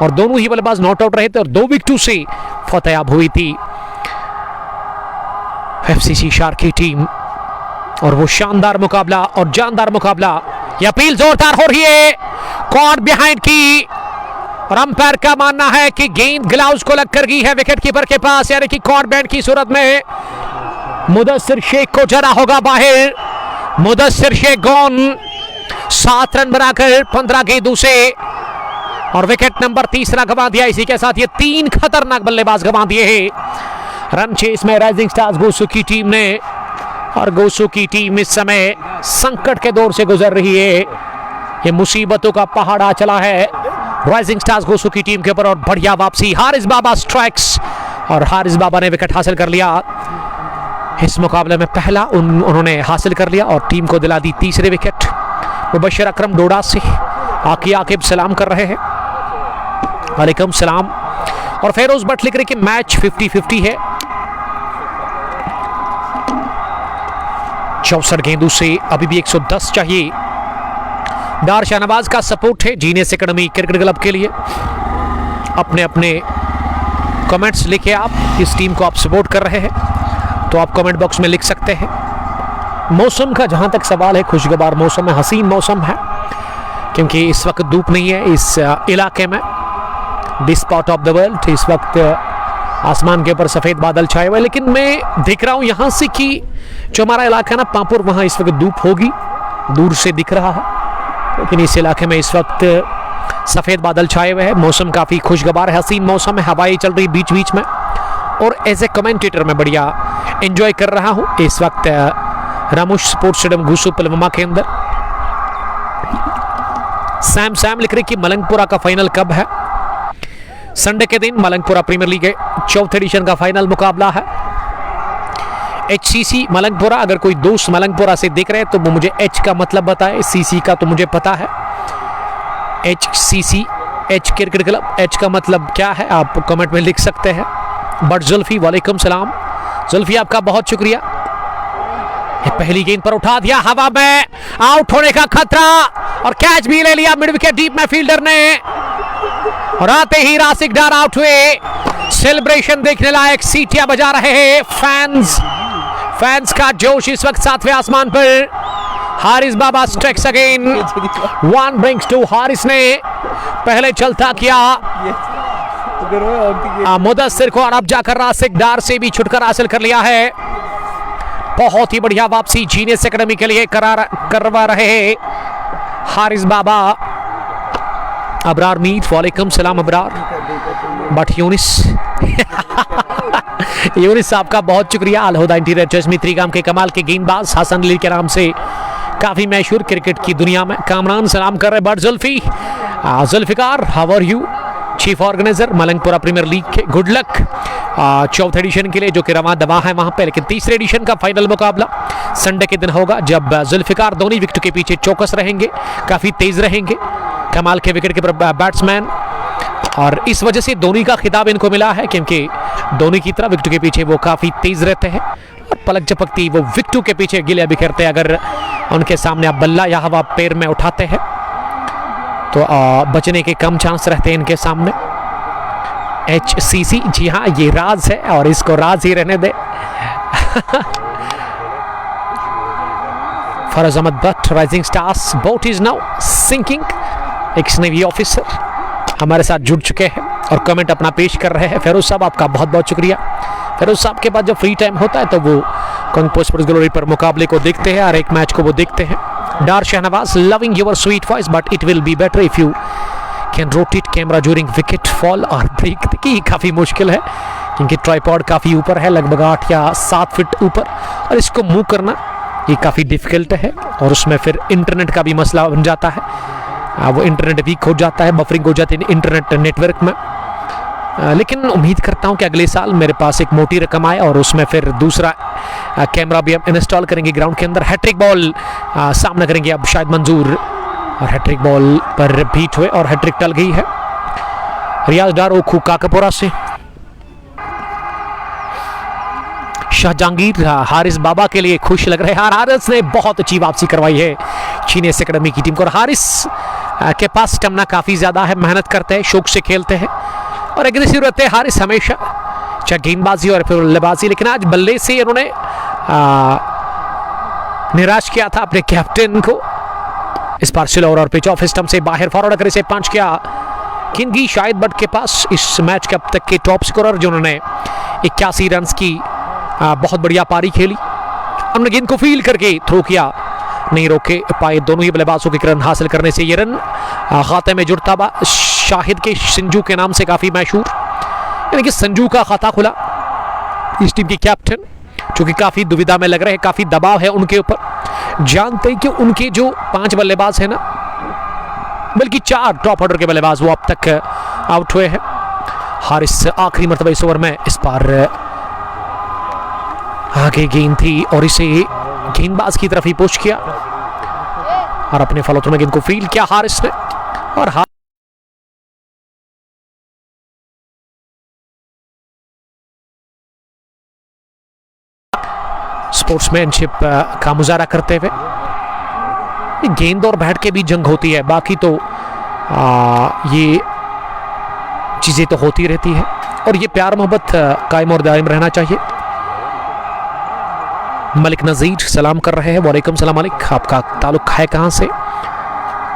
और दोनों ही बल्लेबाज नॉट आउट रहे थे और 2 विकेटों से फतेहाब हुई थी एफसीसी शार्क की टीम। और वो शानदार मुकाबला और जानदार मुकाबला, यह अपील जोरदार हो रही है कॉर्ड बिहाइंड की, और अंपायर का मानना है कि गेंद ग्लव्स को लग कर गई है विकेट कीपर के पास, यानी कि कॉर्ड बैंड की सूरत में मुदस्सिर शेख को जरा होगा बाहर। मुदस्सिर शेख गॉन 7 रन बनाकर 15 गेंदों से, और विकेट नंबर 3 गंवा दिया। इसी के साथ ये 3 खतरनाक बल्लेबाज गंवा दिए हैं रन चेस में राइजिंग स्टार्स गोसू की टीम ने, और गोसू की टीम इस समय संकट के दौर से गुजर रही है। ये मुसीबतों का पहाड़ चला है राइजिंग स्टार्स गोसू की टीम के ऊपर, और बढ़िया वापसी हारिस बाबा स्ट्राइक्स, और हारिस बाबा ने विकेट हासिल कर लिया इस मुकाबले में। पहला उन्होंने हासिल कर लिया और टीम को दिला दी तीसरे विकेट। मुबशर अकरम डोडा से आकिब सलाम कर रहे हैं, वालेकुम सलाम। और फेरोज भट्ट लिख रहे कि मैच 50-50 है। 64 गेंदों से अभी भी 110 चाहिए। डार शाहनवाज का सपोर्ट है जीनियस एकेडमी क्रिकेट क्लब के लिए। अपने अपने कमेंट्स लिखे, आप इस टीम को आप सपोर्ट कर रहे हैं तो आप कमेंट बॉक्स में लिख सकते हैं। मौसम का जहां तक सवाल है, खुशगवार मौसम है, हसीन मौसम है, क्योंकि इस वक्त धूप नहीं है इस इलाके में, this part of the world. इस वक्त आसमान के ऊपर सफेद बादल छाए हुए, लेकिन मैं देख रहा हूं यहां से कि जो हमारा इलाका है ना पांपुर, वहां इस वक्त धूप होगी, दूर से दिख रहा है, लेकिन इस इलाके में इस वक्त सफेद बादल छाए हुए हैं। मौसम काफी खुशगवार है, हसीन मौसम है, हवाएं चल रही बीच बीच में, और एज ए कमेंटेटर मैं बढ़िया एंजॉय कर रहा हूं इस वक्त रामोश स्पोर्ट्स स्टेडियम घूसू पुलवामा के अंदर। सैम लिख रही कि मलंगपुरा का फाइनल कब है? संडे के दिन मलंगपुरा प्रीमियर लीग 4th एडिशन का फाइनल मुकाबला है। HCC मलंगपुरा, अगर कोई दोस्त मलंगपुरा से देख रहे हैं तो वो मुझे H का मतलब बताए, CC का तो मुझे पता है। HCC H cricket club, H का मतलब क्या है आप कमेंट में लिख सकते हैं। बट जुल्फी, वालेकुम सलाम जुल्फी, आपका बहुत शुक्रिया। पहली गेंद पर उठा दिया, हवा में, आउट होने का खतरा, और कैच भी ले लिया मिड विकेट डीप में फील्डर ने, और आते ही रासिक डार आउट हुए। सेलिब्रेशन देखने लायक, सीटियां बजा रहे हैं फैंस का जोश इस वक्त 7वें आसमान पर। हारिस बाबा स्ट्राइक्स अगेन, 1 brings 2। हारिस ने पहले चलता किया मुदस्सिर को, और अब जाकर रासिक डार से भी छुटकारा हासिल कर लिया है। बहुत ही बढ़िया वापसी जीनियस एकेडमी के लिए करवा रहे हैं हारिस बाबा। अबरार मीर, वालेकुम सलाम अबरार। बट यूनिस साहब का बहुत शुक्रिया। अलहुदा इंटीरियर चश्मी त्रिगाम के कमाल के गेंदबाज हसन अली के नाम से काफी मशहूर क्रिकेट की दुनिया में। कामरान सलाम कर रहे। Butt Zulfikar, how are you? Chief organiser Malangpura Premier League के, गुड लक 4th एडिशन के लिए जो कि रवा दवा है वहां पे। लेकिन 3रे एडिशन का फाइनल मुकाबला संडे के दिन होगा, जब जुल्फिकार दोनों विकेट के पीछे चौकस रहेंगे, काफी तेज रहेंगे, कमाल के विकेट कीपर बैट्समैन, और इस वजह से धोनी का खिताब इनको मिला है, क्योंकि धोनी की तरह विकेट के पीछे वो काफी तेज रहते हैं, और पलक झपकती वो विकेटों के पीछे गिले बिखेरते हैं। अगर उनके सामने आप बल्ला या हवा पैर में उठाते हैं तो बचने के कम चांस रहते हैं इनके सामने। HCC, जी हाँ ये राज है और इसको राज ही रहने दे। Faraz Ahmad Bhat, rising stars boat is now sinking, ex navy officer हमारे साथ जुड़ चुके हैं और कमेंट अपना पेश कर रहे हैं। फेरोज साहब आपका बहुत बहुत शुक्रिया। फेरोज साहब के पास जब फ्री टाइम होता है तो वो कंग पोस्ट ग्लोरी पर मुकाबले को देखते हैं और एक मैच को वो देखते हैं। Dar Shahnawaz, loving your sweet voice but it will be better if you can rotate camera during wicket fall और ब्रेक। देखिए काफ़ी मुश्किल है क्योंकि ट्राइपॉड काफ़ी ऊपर है, लगभग 8 या 7 फीट ऊपर, और इसको मूव करना ये काफ़ी डिफिकल्ट है, और उसमें फिर इंटरनेट का भी मसला बन जाता है। वो इंटरनेट वीक हो जाता है, बफरिंग हो जाती है इंटरनेट नेटवर्क में, लेकिन उम्मीद करता हूं कि अगले साल मेरे पास एक मोटी रकम आए और उसमें फिर दूसरा कैमरा भी हम इंस्टॉल करेंगे ग्राउंड के अंदर। हैट्रिक बॉल सामना करेंगे अब शायद मंजूर, और हैट्रिक बॉल पर बीट हुए और हैट्रिक टल गई है रियाज डारो काकापोरा से। शाहजहांगीर हारिस बाबा के लिए खुश लग रहे हैं। हारिस ने बहुत अच्छी वापसी करवाई है चीनी अकेडमी की टीम को, और हारिस के पास स्टेमिना काफ़ी ज़्यादा है, मेहनत करते हैं, शौक से खेलते हैं और एग्रेसिव रहते हैं हारिस हमेशा, चाहे गेंदबाजी और फिर बल्लेबाजी। लेकिन आज बल्ले से इन्होंने निराश किया था अपने कैप्टन को। इस बार स्लोअर और पिच ऑफ स्टंप से बाहर फॉरवर्ड अगर इसे पंच किया किंगी शाहिद बट के पास, इस मैच के अब तक के टॉप स्कोरर जिन्होंने 81 रन की बहुत बढ़िया पारी खेली। हमने गेंद को फील करके थ्रो किया, नहीं रोके पाए दोनों ही बल्लेबाजों के रन हासिल करने से ये रन खाते में जुड़ता हुआ शाहिद के संजू के नाम से काफ़ी मशहूर, यानी कि संजू का खाता खुला इस टीम के कैप्टन, जो कि काफ़ी दुविधा में लग रहे हैं, काफ़ी दबाव है उनके ऊपर। जानते हैं कि उनके जो 5 बल्लेबाज हैं ना, बल्कि 4 टॉप ऑर्डर के बल्लेबाज वो अब तक आउट हुए हैं। हारिस आखिरी मरतबा इस ओवर में, इस बार आगे गेंद थी और इसे गेंदबाज की तरफ ही पुश किया और अपने फॉलो थ्रू में गेंद को फील्ड किया हारिस ने, और स्पोर्ट्समैनशिप का मुजाहरा करते हुए। गेंद और बैट के बीच जंग होती है, बाकी तो ये चीजें तो होती रहती है और ये प्यार मोहब्बत कायम और दायम रहना चाहिए। मलिक नज़ीर सलाम कर रहे हैं, वालेकुम सलाम मलिक, आपका ताल्लुक है कहाँ से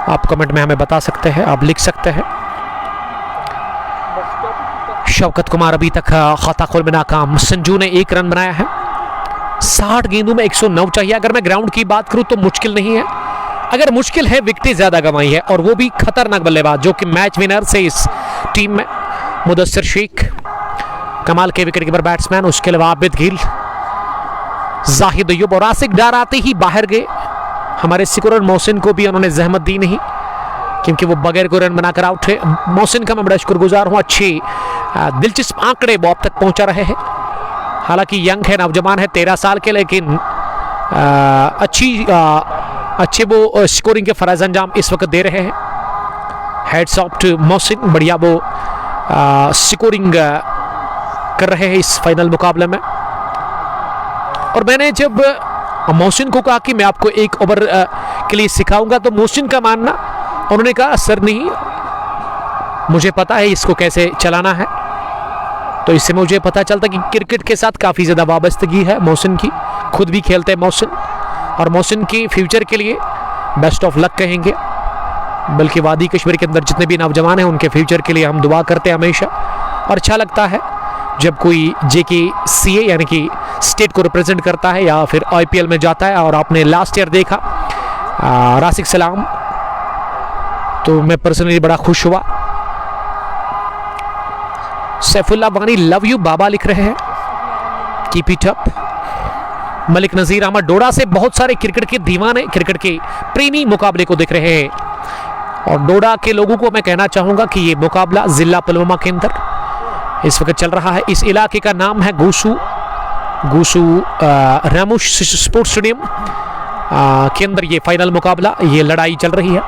आप कमेंट में हमें बता सकते हैं, आप लिख सकते हैं। शौकत कुमार अभी तक खाताखोल में नाकाम, संजू ने 1 रन बनाया है, 60 गेंदों में 109 चाहिए। अगर मैं ग्राउंड की बात करूं तो मुश्किल नहीं है, अगर मुश्किल है विकेटें ज्यादा गंवाई है और वो भी खतरनाक बल्लेबाज जो कि मैच विनर से इस टीम में मुदस्सिर शेख, कमाल के विकेट कीपर बैट्समैन, उसके अलावा आबिद गिल, जाहिद अय्यूब और आसिक डार आते ही बाहर गए। हमारे सिकुरन मोहसिन को भी उन्होंने जहमत दी नहीं क्योंकि वो बगैर कोई रन बनाकर आउट है। मोहसिन का मैं बड़ा शुक्रगुजार हूँ, अच्छे दिलचस्प आंकड़े वो अब तक पहुंचा रहे हैं। हालांकि यंग है, नौजवान है, 13 साल के, लेकिन अच्छे वो स्कोरिंग के फराज अंजाम इस वक्त दे रहे हैं। हेड्स ऑफ टू मोहसिन, बढ़िया वो स्कोरिंग कर रहे हैं इस फाइनल मुकाबले में। और मैंने जब मोहसिन को कहा कि मैं आपको 1 ओवर के लिए सिखाऊंगा तो मोहसिन का मानना, उन्होंने कहा सर नहीं, मुझे पता है इसको कैसे चलाना है। तो इससे मुझे पता चलता कि क्रिकेट के साथ काफ़ी ज़्यादा वाबस्तगी है मोहसिन की, खुद भी खेलते हैं मोहसिन, और मोहसिन की फ्यूचर के लिए बेस्ट ऑफ लक कहेंगे। बल्कि वादी कश्मीर के अंदर जितने भी नौजवान हैं उनके फ्यूचर के लिए हम दुआ करते हैं हमेशा, और अच्छा लगता है जब कोई JKCA यानी कि स्टेट को रिप्रेजेंट करता है या फिर IPL में जाता है। और आपने लास्ट ईयर देखा रासिक सलाम, तो मैं पर्सनली बड़ा खुश हुआ। सैफुल्ला वानी लव यू बाबा लिख रहे हैं, कीप इट अप। मलिक नज़ीर अहमद डोडा से बहुत सारे क्रिकेट के दीवाने, क्रिकेट के प्रेमी मुकाबले को देख रहे हैं, और डोडा के लोगों को मैं कहना चाहूंगा कि ये मुकाबला जिला पुलवामा के अंदर इस वक्त चल रहा है। इस इलाके का नाम है गूसू रामुश स्पोर्ट्स स्टेडियम के अंदर ये फाइनल मुकाबला, ये लड़ाई चल रही है।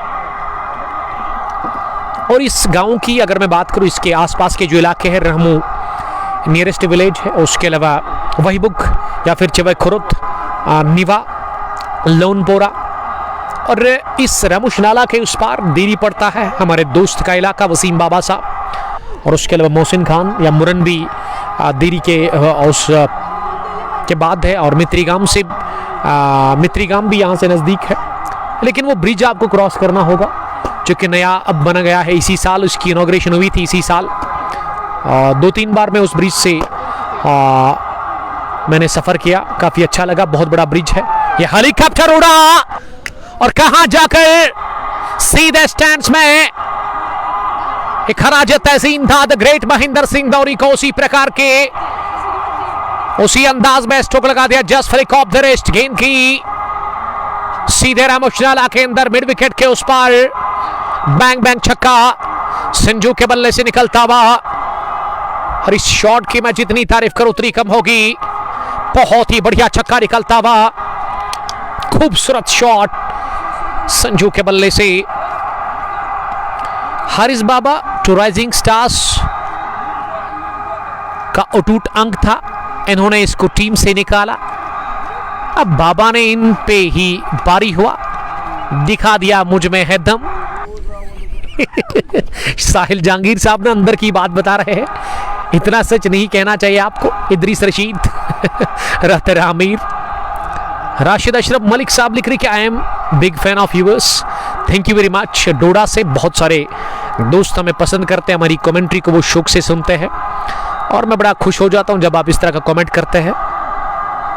और इस गांव की अगर मैं बात करूं, इसके आसपास के जो इलाके हैं, रहमू नियरेस्ट विलेज है, उसके अलावा वहीबुक या फिर चवै खुरुद, निवा, लोनपोरा, और इस रामुश नाला के उस पार देरी पड़ता है हमारे दोस्त का इलाका वसीम बाबा साहब, और उसके अलावा मोहसिन खान या मुरन भी देरी के उस के बाद है, और मित्रीगाम भी यहाँ से नज़दीक है। लेकिन वो ब्रिज आपको क्रॉस करना होगा जो कि नया अब बना गया है, इसी साल उसकी इनॉग्रेशन हुई थी, इसी साल 2-3 बार मैं उस ब्रिज से मैंने सफ़र किया, काफ़ी अच्छा लगा, बहुत बड़ा ब्रिज है। ये हेलीकॉप्टर उड़ा और कहाँ जाकर सीधे स्टैंड्स में एक खराज तहसीन था द ग्रेट महेंद्र सिंह दौरी को उसी प्रकार के उसी अंदाज में स्ट्रोक लगा दिया, just flick of the wrist, गेंद की सीधे रामुश नाला के अंदर मिड विकेट के उस पार, बैंग बैंग छक्का संजू के बल्ले से निकलता हुआ और इस शॉट की मैं जितनी तारीफ करूं उतनी कम होगी। बहुत ही बढ़िया छक्का निकलता हुआ, खूबसूरत शॉट संजू के बल्ले से। हारिस बाबा टू राइजिंग स्टार्स का अटूट अंक था, इन्होंने इसको टीम से निकाला। अब बाबा ने इन पे ही बारी हुआ, दिखा दिया मुझ में है दम। साहिल जहांगीर साहब ने अंदर की बात बता रहे हैं, इतना सच नहीं कहना चाहिए आपको। इदरीस रशीद रहते आमिर। राशिद अशरफ मलिक साहब लिख रहे कि I am big fan of yours, thank you very much. Doda से बहुत सारे दोस्त हमें पसंद करते हैं, हमारी कमेंट्री को वो शौक से सुनते हैं और मैं बड़ा खुश हो जाता हूं जब आप इस तरह का कमेंट करते हैं।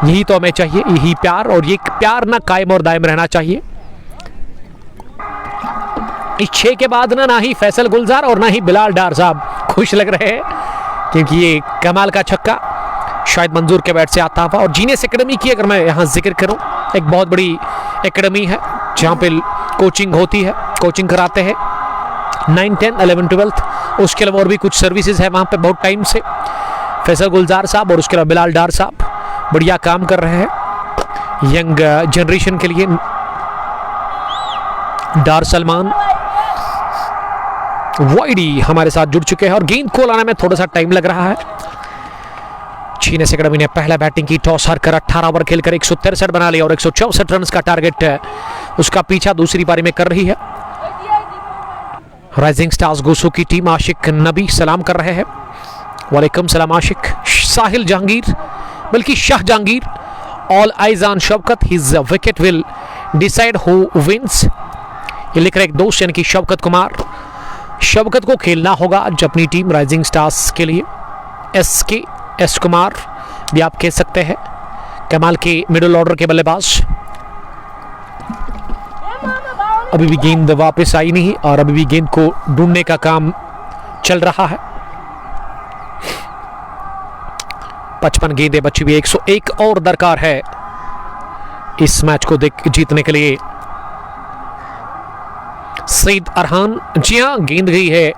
यही तो हमें चाहिए, यही प्यार, और ये प्यार ना कायम और दायम रहना चाहिए। इस 6 के बाद ना ही फैसल गुलजार और ना ही बिलाल डार साहब खुश लग रहे हैं, क्योंकि ये कमाल का छक्का शायद मंजूर के बैट से आता हुआ। और जीनेस एकेडमी की अगर मैं यहाँ जिक्र करूँ, एक बहुत बड़ी एकेडमी है जहाँ पे कोचिंग होती है, कोचिंग कराते हैं 9, 10, 11, 12। उसके अलावा और भी कुछ सर्विसेज है वहाँ पे बहुत टाइम से। फैसल गुलजार साहब और उसके अलावा बिलाल डार साहब बढ़िया काम कर रहे हैं यंग जनरेशन के लिए। डार सलमान वाइडी हमारे साथ जुड़ चुके हैं और गेंद को लाने में थोड़ा सा टाइम लग रहा है। चीनेस एकेडमी ने पहला बैटिंग की, टॉस हारकर 18 ओवर खेलकर 163 बना लिया और 164 रन का टारगेट उसका पीछा दूसरी पारी में कर रही है। राइजिंग स्टार्स गोसू की टीम। आशिक नबी सलाम कर रहे हैं, वालेकुम सलाम आशिक। साहिल जहांगीर बल्कि Shah Jahangir, all eyes on Shaukat, his wicket will decide who wins. ये लिख रहे एक दोस्त यानी कि शौकत कुमार। शौकत को खेलना होगा आज अपनी टीम राइजिंग स्टार्स के लिए। एस कुमार भी आप कह सकते हैं, कमाल के मिडिल ऑर्डर के बल्लेबाज। अभी भी गेंद वापस आई नहीं और अभी भी गेंद को ढूंढने का काम चल रहा है। 55 गेंदें बची हुई, 101 और दरकार है इस मैच को जीतने के लिए। सईद अरहान, जी हाँ, गेंद गई है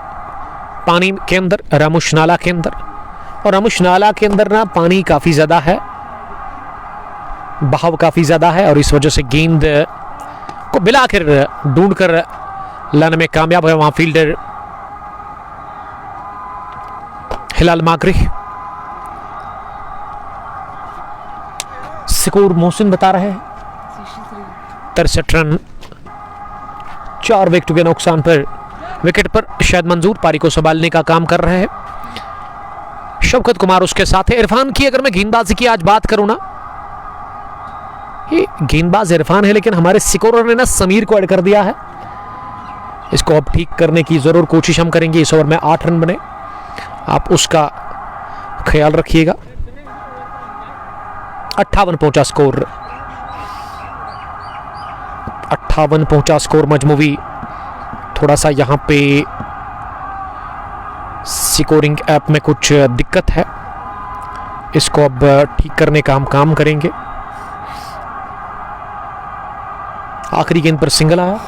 पानी के अंदर, रामुश नाला के अंदर। और रामुश नाला के अंदर ना पानी काफी ज्यादा है, बहाव काफी ज्यादा है और इस वजह से गेंद को बिलाकर ढूंढकर लाने में कामयाब है वहां फील्डर हिलाल माकरी। स्कोर मोहसिन बता रहे हैं 63 रन, 4 विकेट के नुकसान पर विकेट पर शायद मंजूर पारी को संभालने का काम कर रहे हैं। शौकत कुमार उसके साथ है। इरफान की अगर मैं गेंदबाजी की आज बात करूं ना, ये गेंदबाज इरफान है लेकिन हमारे स्कोरर ने ना समीर को ऐड कर दिया है। इसको अब ठीक करने की जरूर कोशिश हम करेंगे। इस ओवर में 8 रन बने, आप उसका ख्याल रखिएगा। 58 पहुंचा स्कोर, 58 पहुंचा स्कोर मजमूवी। थोड़ा सा यहां पे स्कोरिंग ऐप में कुछ दिक्कत है, इसको अब ठीक करने का हम काम करेंगे। आखिरी गेंद पर सिंगल आया,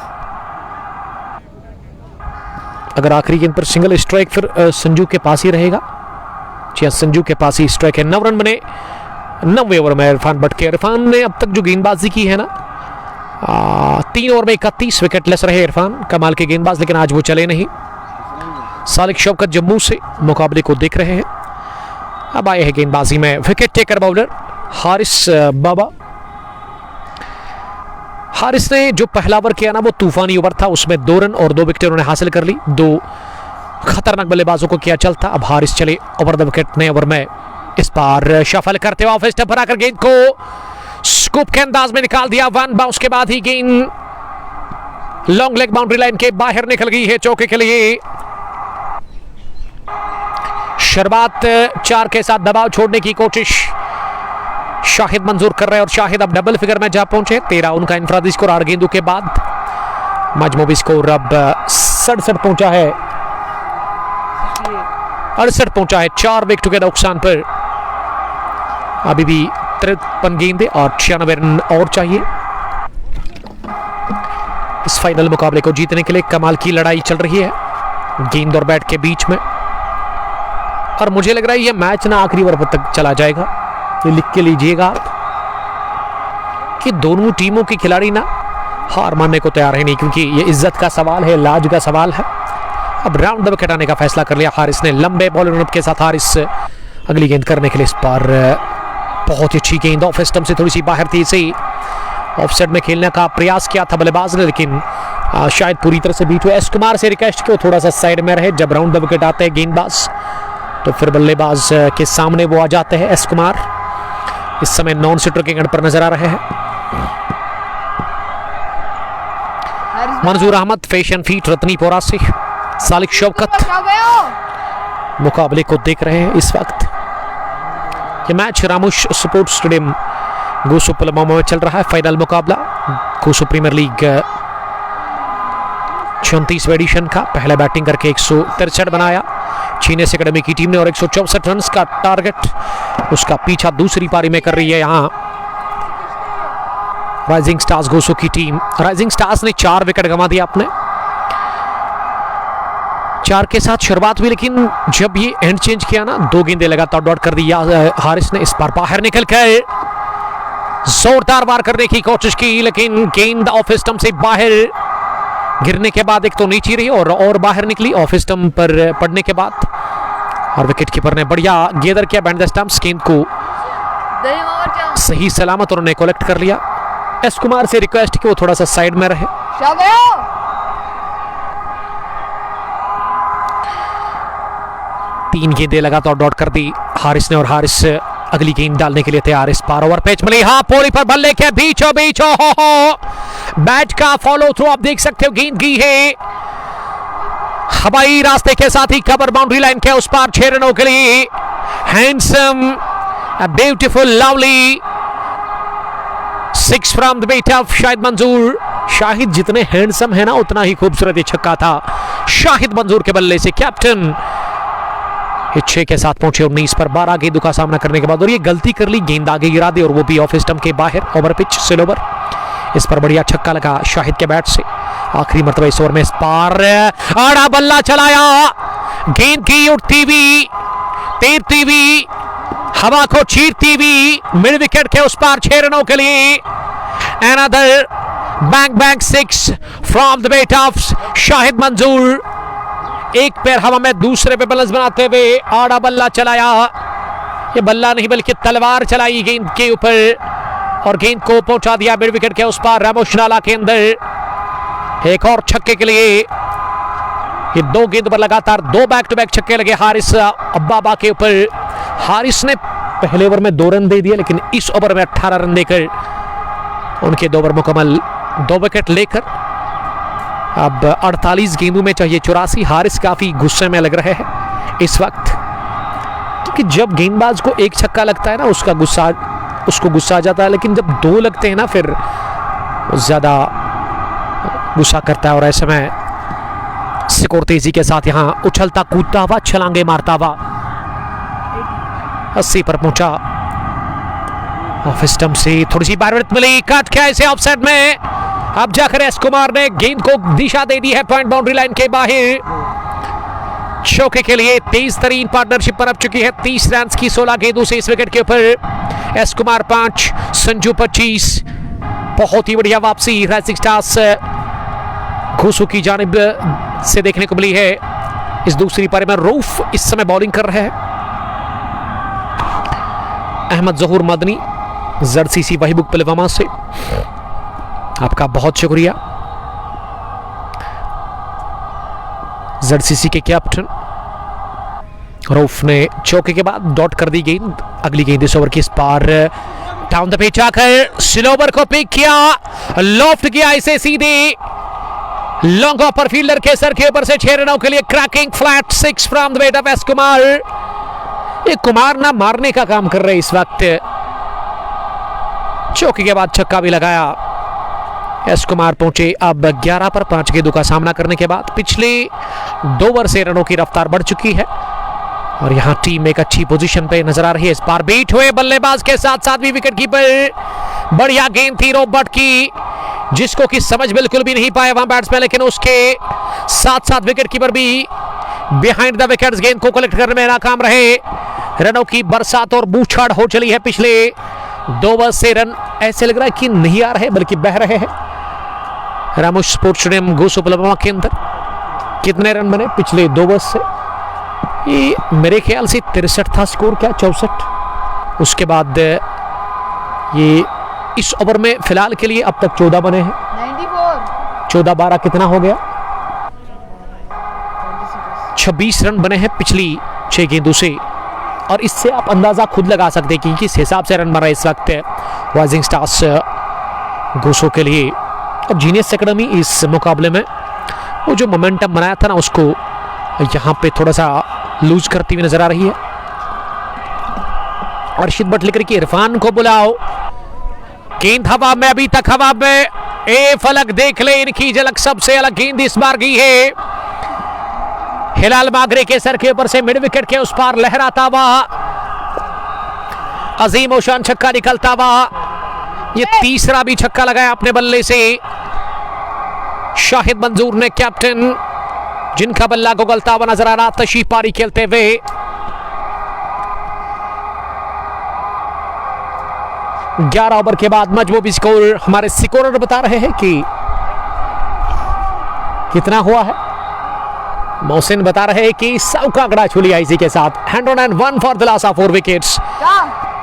अगर आखिरी गेंद पर सिंगल स्ट्राइक फिर संजू के पास ही रहेगा। जी हाँ, संजू के पास ही स्ट्राइक है। 9 रन बने 9वें ओवर में इरफान भट्ट के। इरफान ने अब तक जो गेंदबाजी की है ना, 3 ओवर में 31 विकेट लेस रहे इरफान, कमाल के गेंदबाज, लेकिन आज वो चले नहीं। सालिक शौकत जम्मू से मुकाबले को देख रहे हैं। अब आए हैं गेंदबाजी में विकेट टेकर बॉलर हारिस बाबा। हारिस ने जो पहला ओवर किया ना वो तूफानी ओवर था, उसमें 2 रन और 2 विकेट उन्होंने हासिल कर ली। 2 खतरनाक बल्लेबाजों को किया चलता। अब हारिस चले ओवर द विकेट नए ओवर में। इस बार शफल करते हुए ऑफ स्टंप पर आकर गेंद को स्कूप के अंदाज में निकाल दिया। 1 बाउंस के बाद ही गेंद लॉन्ग लेग बाउंड्री लाइन के बाहर निकल गई है चौके के लिए। शरबात 4 के साथ दबाव छोड़ने की कोशिश शाहिद मंजूर कर रहे हैं और शाहिद अब डबल फिगर में जा पहुंचे। 13 उनका इंफरादी स्कोर 8 गेंदों के बाद। मजमूबी स्कोर अब 67 पहुंचा है, 68 पहुंचा है, 4 विकेट के नुकसान पर। अभी भी 53 गेंदें और 96 रन और चाहिए इस फाइनल मुकाबले को जीतने के लिए। कमाल की लड़ाई चल रही है गेंद और बैट के बीच में। और मुझे लग रहा है ये मैच ना आखिरी ओवर तक चला जाएगा। ये लिख के लीजिएगा कि दोनों टीमों के खिलाड़ी ना हार मानने को तैयार है नहीं, क्योंकि ये इज्जत का सवाल है, लाज का सवाल है। अब राउंड द विकेट आने का फैसला कर लिया हारिस ने। लंबे बॉल रनअप के साथ हारिस अगली गेंद करने के लिए इस बार बहुत ही अच्छी गेंद ऑफ स्टंप से थोड़ी सी बाहर थी। इसे ऑफ साइड में खेलने का प्रयास किया था बल्लेबाज ने, लेकिन शायद पूरी तरह से बीट हुआ। एस कुमार से रिक्वेस्ट की थोड़ा सा साइड में रहे। जब राउंड द विकेट आते हैं गेंदबाज तो फिर बल्लेबाज के सामने वो आ जाते हैं। एस कुमार इस समय नॉन स्विटर के एंड पर नजर आ रहे हैं। मंजूर अहमद फैशन फीट रत्नीपोरा से, सालिक शौकत मुकाबले को देख रहे हैं इस वक्त। ये मैच रामोश स्पोर्ट्स स्टेडियम गोसू पुलवामा में चल रहा है। फाइनल मुकाबला गोसू प्रीमियर लीग 34वें एडिशन का। पहले बैटिंग करके 163 बनाया चीनेस एकेडमी की टीम ने और 164 रन का टारगेट उसका पीछा दूसरी पारी में कर रही है यहाँ राइजिंग स्टार्स गोसू की टीम। राइजिंग स्टार्स ने 4 विकेट गंवा दिया अपने। 4 के साथ शुरुआत हुई, लेकिन जब ये एंड चेंज किया ना 2 गेंदें लगातार डॉट कर दी हारिस ने। इस बार बाहर निकल कर जोरदार वार करने की कोशिश की, लेकिन गेंद ऑफ स्टंप से बाहर गिरने के बाद एक तो नीचे रही और बाहर निकली ऑफ स्टंप पर पड़ने के बाद। और विकेट कीपर ने बढ़िया गेदर किया बैंड द स्टंप्स। गेंद को सही सलामत उन्होंने कलेक्ट कर लिया। एस कुमार से रिक्वेस्ट कि वो थोड़ा सा साइड में रहे। 3 गेंदें लगातार डॉट कर दी हारिस ने और हारिस अगली गेंद डालने के लिए तैयार। इस पार ओवर पेच मिली, हाँ पोली पर बल्ले के बीचों बीच हो बैट का फॉलो थ्रू आप देख सकते हो। गेंद की है हवाई रास्ते के साथ ही कवर बाउंड्री लाइन के उस पार 6 रनों के लिए। Handsome beautiful lovely 6 from the bat of Shahid Manzoor. Shahid जितने हैंडसम है ना उतना ही खूबसूरत ये छक्का था शाहिद मंजूर के बल्ले से। कैप्टन 6 के साथ पहुंचे 19 पर 12 गेंदों का सामना करने के बाद और ये गलती कर ली, गेंद आगे गिरा दी और वो भी ऑफ स्टंप के बाहर ओवर पिच स्लो ओवर। इस पर बढ़िया छक्का लगा शाहिद के बैट से। आखिरी मरतबा इस ओवर में इस पार आड़ा बल्ला चलाया, गेंद की उठती हुई तैरती हुई हवा को चीरती हुई मिड विकेट के उस पार 6 रनों के लिए। Another bang 6 from the bat of Shahid Manzoor. एक पैर हवा में दूसरे पे बैलेंस बनाते हुए आड़ा बल्ला चलाया। ये बल्ला नहीं बल्कि तलवार चलाई गेंद के ऊपर और गेंद को पहुंचा दिया मिड विकेट के उस पार रामोश नाला के अंदर। एक और छक्के के लिए ये 2 गेंद पर लगातार 2 बैक टू बैक छक्के लगे हारिस अब्बाबा के ऊपर। हारिस ने पहले ओवर में 2 रन दे दिए, लेकिन इस ओवर में 18 रन देकर उनके 2 ओवर मुकम्मल 2 विकेट लेकर अब 48 गेंदों में चाहिए 84। हारिस काफी गुस्से में लग रहे हैं इस वक्त, क्योंकि जब गेंदबाज को एक छक्का लगता है ना उसको गुस्सा आ जाता है, लेकिन जब 2 लगते हैं ना फिर ज्यादा गुस्सा करता है। और ऐसे में स्कोर तेजी के साथ यहां उछलता कूदता हुआ छलांगे मारता हुआ 80 पर पहुंचा। ऑफ स्टंप से थोड़ी सी बार मिली, कट किया इसे ऑफ साइड में। अब जाकर एस कुमार ने गेंद को दिशा दे दी है पॉइंट बाउंड्री लाइन के बाहर। चौके के लिए 23 तरीन पार्टनरशिप पर अब चुकी है 30 रन की 16 गेंदों से इस विकेट के ऊपर। एस कुमार 5, संजू 25। बहुत ही बढ़िया वापसी राइजिंग स्टार्स घोसू की जानिब से देखने को मिली है। इस दूसरी पारी में रऊफ इस समय बॉलिंग कर रहे हैं। अहमद जहूर मदनी जर्सीसी वहीबुक पुलवामा से, आपका बहुत शुक्रिया। जर्सीसी के कैप्टन रऊफ ने चौके के बाद डॉट कर दी गेंद। अगली गेंद इस ओवर की इस पार डाउन द पिच आकर स्लोवर को पिक किया, लॉफ्ट किया इसे सीधे लॉन्ग ऑफ पर फील्डर के सर के ऊपर से 6 रनों के लिए cracking flat 6 from the bat of S Kumar. ये कुमार ना मारने का काम कर रहे हैं इस वक्त। चौके के बाद छक्का भी लगाया। एस कुमार पहुंचे अब 11 पर 5 गेंदों का सामना करने के बाद। पिछले 2 ओवर से रनों की रफ्तार बढ़ चुकी है और यहां टीम एक अच्छी पोजीशन पे नजर आ रही है। इस बार बीट हुए बल्लेबाज के साथ साथ भी विकेट कीपर। बढ़िया गेंद थी रोबर्ट की, जिसको कि समझ बिल्कुल भी नहीं पाया वहां बैट्समैन, लेकिन उसके साथ साथ विकेट कीपर भी बिहाइंड द विकेट्स, गेंद को कलेक्ट करने में नाकाम रहे। रनों की बरसात और बूछाड़ हो चली है। पिछले 2 ओवर से रन ऐसे लग रहा है कि नहीं आ रहे बल्कि बह रहे हैं। रामोश स्पोर्ट्स स्टेडियम गोसू पुलवामा के अंदर कितने रन बने पिछले 2 ओवर से? ये मेरे ख्याल से 63 था स्कोर, क्या 64। उसके बाद ये इस ओवर में फिलहाल के लिए अब तक 14 बने हैं। 14-12 कितना हो गया? 26 रन बने हैं पिछली 6 गेंदों से। और इससे आप अंदाजा खुद लगा सकते हैं कि किस हिसाब से रन बन रहा है इस वक्त राइजिंग स्टार्स गोसो के लिए। अब जीनियस एकेडमी इस मुकाबले में वो जो मोमेंटम बनाया था ना, उसको यहाँ पे थोड़ा सा लूज करती हुई नजर आ रही है। अर्शिद भट्ट लेकर के इरफान को बुलाओ। गेंद हवा में, अभी तक हवा में। ए फलक देख ले, इनकी झलक सबसे अलग गेंद इस बार की है। हिलाल मागरे के सर के ऊपर से मिड विकेट के उस पार लहराता हुआ अजीम ओशान छक्का निकलता हुआ। ये तीसरा भी छक्का लगाया अपने बल्ले से शाहिद मंजूर ने, कैप्टन जिनका बल्ला गुगलता हुआ नजर आ रहा तशीफ पारी खेलते हुए। ग्यारह ओवर के बाद मजबूबी स्कोर हमारे स्कोरर बता रहे हैं कि कितना हुआ है। मोहसिन बता रहे हैं कि 100 का आंकड़ा छू लिया इसी के साथ। 101 for the loss of 4 wickets.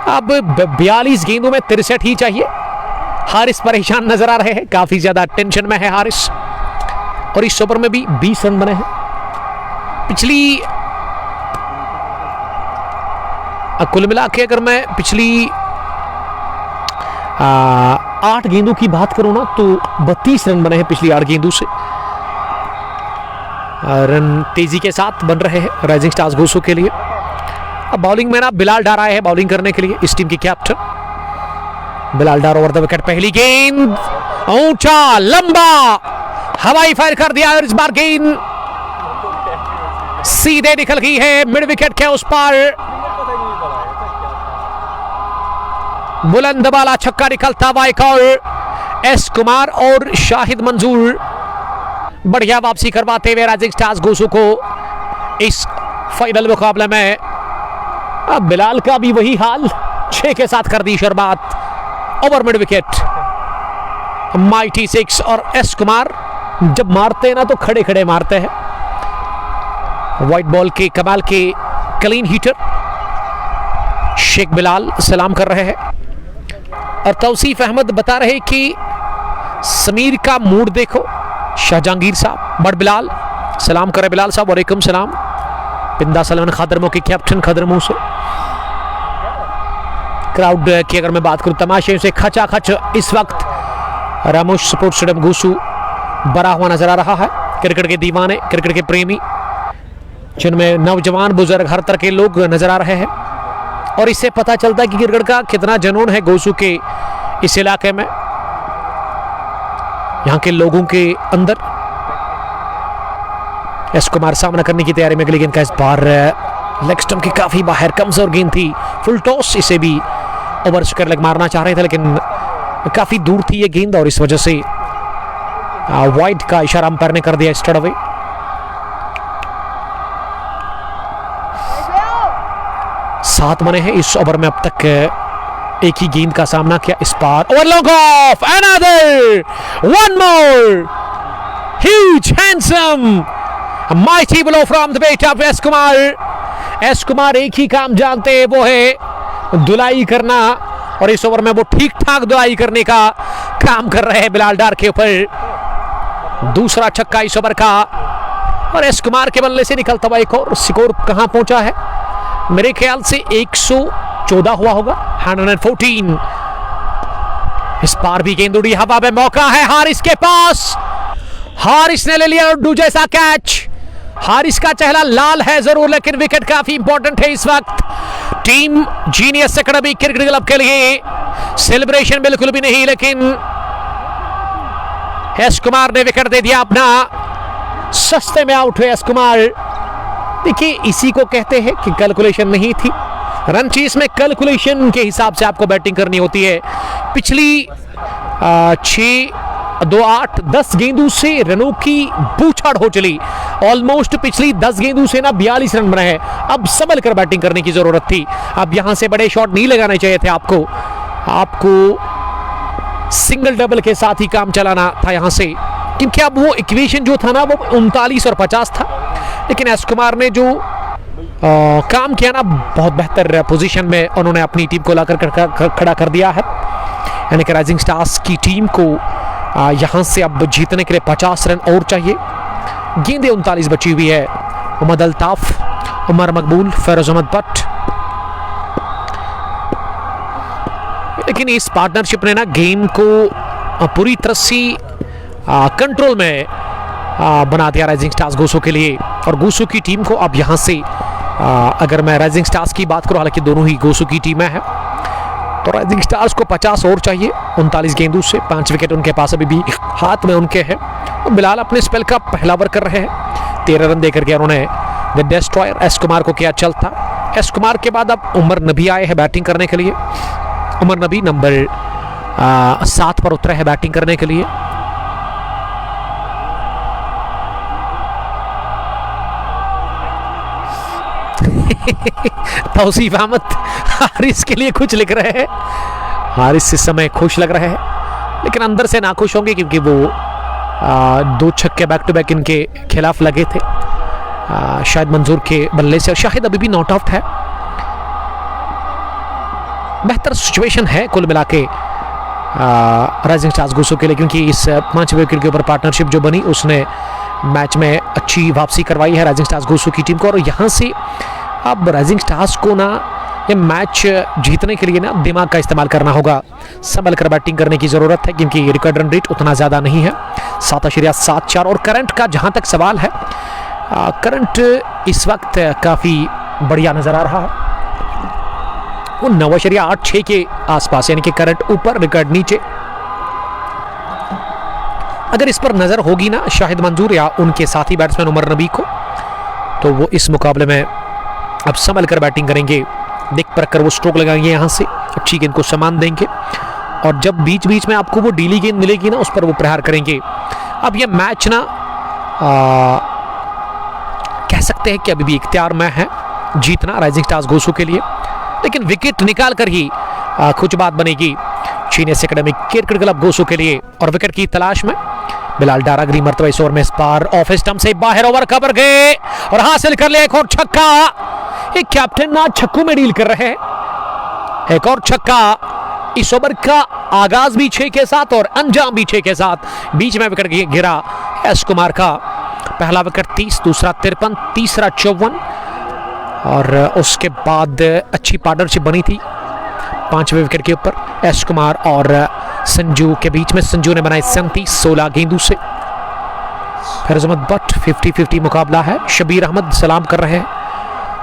अब 42 गेंदों में 63 ही चाहिए। हारिस परेशान नजर आ रहे हैं, काफी ज्यादा टेंशन में है हारिस। और इस ओवर में भी 20 रन बने हैं। पिछली कुल मिला के अगर मैं पिछली 8 गेंदों की बात करूं ना, तो 32 रन बने हैं पिछली 8 गेंदों से। रन तेजी के साथ बन रहे हैं राइजिंग स्टार्स गोसो के लिए। अब बॉलिंग में ना बिलाल डार आए हैं बॉलिंग करने के लिए, इस टीम के captain Bilal Dar over the wicket. पहली गेंद ऊंचा लंबा हवाई फायर कर दिया और इस बार गेंद सीधे निकल गई है मिड विकेट के उस पार। बुलंद वाला छक्का निकलता हुआ एक और। एस कुमार और शाहिद मंजूर बढ़िया वापसी करवाते हुए राइजिंग स्टार्स गोसो को इस फाइनल मुकाबले में। अब बिलाल का भी वही हाल, 6 के साथ कर दी शुरुआत ओवर मिड विकेट। माइटी 6 और एस कुमार जब मारते हैं ना तो खड़े खड़े मारते हैं। व्हाइट बॉल के कमाल के क्लीन हीटर शेख बिलाल सलाम कर रहे हैं। और तौसीफ अहमद बता रहे कि समीर का मूड देखो। शाहजहांगीर साहब बड़ बिलाल सलाम करे। बिलाल साहब वालेकुम सलाम। बिंदा सलमान खदरमो के कैप्टन खदरमो से। क्राउड की अगर मैं बात करूं, तमाशे से खचाखच इस वक्त रामोश स्पोर्ट्स स्टेडियम गोसू भरा हुआ नजर आ रहा है। क्रिकेट के दीवाने, क्रिकेट के प्रेमी, जिनमें नौजवान बुजुर्ग हर तरह के लोग नजर आ रहे हैं। और इससे पता चलता है कि क्रिकेट का कितना जुनून है गोसू के इस इलाके में, यहां के लोगों के अंदर। एस कुमार सामना करने की तैयारी में अगली गेंद का इस बार लेग स्टंप की काफी बाहर कमजोर गेंद थी। फुल टॉस, इसे भी ओवर स्क्वायर लेग मारना चाह रहे थे लेकिन काफी दूर थी ये गेंद और इस वजह से वाइड का इशारा अंपायर ने कर दिया स्ट्रेट अवे। सात बने हैं इस ओवर में अब तक। एक ही गेंद का सामना किया इस बार। Over long off, another one more huge handsome mighty blow from the bat of S Kumar. S Kumar एक ही काम जानते हैं, वो है धुलाई करना। और इस ओवर में वो ठीक ठाक धुलाई करने का काम कर रहे हैं बिलाल डार के ऊपर। दूसरा छक्का इस ओवर का और एस कुमार के बल्ले से निकलता हुआ एक और। स्कोर कहां पहुंचा है? मेरे ख्याल से 114 हुआ होगा, 114। इस पार भी गेंद उड़ी हवा में, मौका है हारिस के पास। हारिस ने ले लिया उड्डू जैसा कैच। हारिस का चेहरा लाल है जरूर लेकिन विकेट काफी इंपॉर्टेंट है इस वक्त team genius Academy Cricket Club के लिए। सेलिब्रेशन बिल्कुल भी नहीं, लेकिन एस कुमार ने विकेट दे दिया अपना। सस्ते में आउट हुए एस कुमार। देखिए, इसी को कहते हैं कि कैलकुलेशन नहीं थी। रन चेस में कैलकुलेशन के हिसाब से आपको बैटिंग करनी होती है। पिछली 6, 2, 8, 10 गेंदों से रनों की बूछाड़ हो चली। ऑलमोस्ट पिछली 10 गेंदों से ना 42 रन बनाए हैं। अब संभल कर बैटिंग करने की जरूरत थी। अब यहां से बड़े शॉट नहीं लगाने चाहिए थे आपको सिंगल डबल के साथ ही काम चलाना था यहां से, क्योंकि अब वो इक्वेशन जो था ना वो 39 और 50 था। लेकिन एस कुमार ने जो काम किया ना, बहुत बेहतर पोजीशन में उन्होंने अपनी टीम को लाकर खड़ा कर दिया है। यानी कि राइजिंग स्टार्स की टीम को यहां से अब जीतने के लिए 50 रन और चाहिए। गेंदें 39 बची हुई है। मोहम्मद अल्ताफ, उमर मकबूल, फैरोज अहमद भट्ट। लेकिन इस पार्टनरशिप ने ना गेम को पूरी तरह से कंट्रोल में बना दिया राइजिंग स्टार्स गोसो के लिए। और गोसो की टीम को अब यहां से अगर मैं राइजिंग स्टार्स की बात करूं, हालांकि दोनों ही गोसो की टीमें हैं, तो राइजिंग स्टार्स को 50 और चाहिए 39 गेंदों से। 5 विकेट उनके पास अभी भी हाथ में उनके हैं। बिलाल अपने स्पेल का पहला ओवर कर रहे हैं। 13 रन देकर के उन्होंने द डेस्ट्रॉयर एस कुमार को किया चलता। एस कुमार के बाद अब उमर नबी आए हैं बैटिंग करने के लिए। उमर नबी नंबर 7 पर उतरे हैं बैटिंग करने के लिए। तौसीफ अहमद हारिस के लिए कुछ लिख रहे हैं। हारिस इस समय खुश लग रहे हैं, लेकिन अंदर से नाखुश होंगे क्योंकि वो 2 छक्के बैक टू बैक इनके खिलाफ लगे थे शाहिद मंजूर के बल्ले से। और शाहिद अभी भी नॉट आउट है। बेहतर सिचुएशन है कुल मिला के राइजिंग स्टार्स गोसो के लिए, क्योंकि इस 5 विकेट के ऊपर पार्टनरशिप जो बनी उसने मैच में अच्छी वापसी करवाई है राइजिंग स्टार्स गोसो की टीम को। और यहाँ से अब राइजिंग स्टार्स को ना ये मैच जीतने के लिए ना दिमाग का इस्तेमाल करना होगा। संभल कर बैटिंग करने की ज़रूरत है, क्योंकि रिकॉर्ड रन रेट उतना ज़्यादा नहीं है 7.74। और करंट का जहाँ तक सवाल है, करंट इस वक्त काफ़ी बढ़िया नज़र आ रहा है। वो 9.86 के आसपास, यानी कि करंट ऊपर रिकॉर्ड नीचे। अगर इस पर नज़र होगी ना शाहिद मंजूर या उनके साथी बैट्समैन उमर नबी को, तो वो इस मुकाबले में अब संभल कर बैटिंग करेंगे। देख पर कर वो स्ट्रोक लगाएंगे, यहाँ से अच्छी गेंद को सामान देंगे। और जब बीच बीच में आपको वो डीली गेंद मिलेगी ना, उस पर वो प्रहार करेंगे। अब ये मैच ना कह सकते हैं कि अभी भी इख्तियार में है जीतना राइजिंग स्टार्स गोसो के लिए, लेकिन विकेट निकाल कर ही कुछ बात बनेगी चीनियस एकेडमी क्रिकेट क्लब गोसो के लिए। और विकेट की तलाश में बिलाल डार अगली मरतबा इस ओवर में इस पार ऑफ स्टंप से बाहर ओवर कवर गए और हासिल कर लिया एक और छक्का। एक कैप्टन ना छक्कों में डील कर रहे हैं। एक और छक्का इस ओवर का आगाज भी 6 के साथ और अंजाम भी 6 के साथ। बीच में विकेट गिरा एस कुमार का। पहला विकेट 30, दूसरा 53, तीसरा 54। और उसके बाद अच्छी पार्टनरशिप बनी थी 5वें विकेट के ऊपर एस कुमार और संजू के बीच में। संजू ने बनाई 37 16 गेंदों से। फैरोज अहमद भट्ट 50-50 मुकाबला है। शबीर अहमद सलाम कर रहे हैं।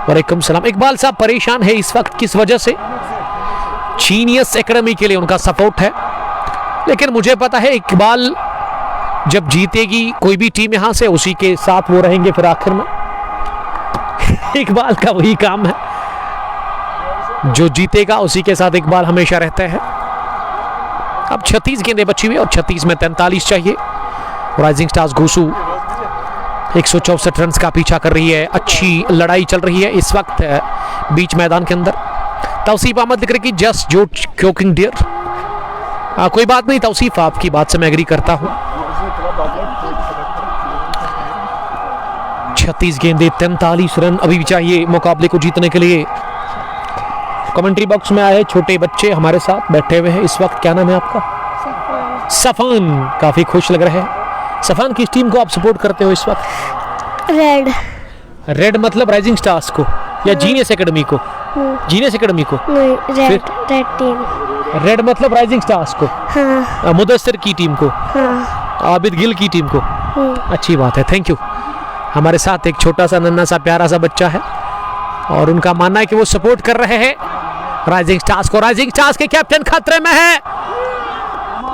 वालेकुम सलाम। इकबाल साहब परेशान है इस वक्त, किस वजह से? जीनियस एकेडमी के लिए उनका सपोर्ट है, लेकिन मुझे पता है इकबाल जब जीतेगी कोई भी टीम यहां से, उसी के साथ वो रहेंगे फिर आखिर में। इकबाल का वही काम है, जो जीतेगा उसी के साथ इकबाल हमेशा रहता है। अब 36 गेंदें बची हुई और 36 में 43 चाहिए। राइजिंग स्टार्स गोसो 164 रन का पीछा कर रही है। अच्छी लड़ाई चल रही है इस वक्त बीच मैदान के अंदर। तौसीफ अहमद लिख रहे कि जस्ट जो क्योकिंग डियर। कोई बात नहीं तौसीफ, आपकी बात से मैं एग्री करता हूं। 36 गेंदें 43 रन अभी भी चाहिए मुकाबले को जीतने के लिए। कमेंट्री बॉक्स में आए छोटे बच्चे हमारे साथ बैठे हुए हैं इस वक्त। क्या नाम है आपका? सफान। काफी खुश लग रहे हैं। सफान, किस टीम को आप सपोर्ट करते हो इस वक्त? रेड। रेड मतलब राइजिंग स्टार्स को या जीनियस एकेडमी को? जीनियस एकेडमी को नहीं, रेड टीम। रेड मतलब राइजिंग स्टार्स को। हाँ। मुदस्सिर की टीम को। हाँ। आबिद गिल की टीम को। अच्छी बात है, थैंक यू। हमारे साथ एक छोटा सा नन्हा सा प्यारा सा बच्चा है और उनका मानना है कि वो सपोर्ट कर रहे हैं राइजिंग स्टार्स को। राइजिंग स्टार्स के कैप्टन खतरे में है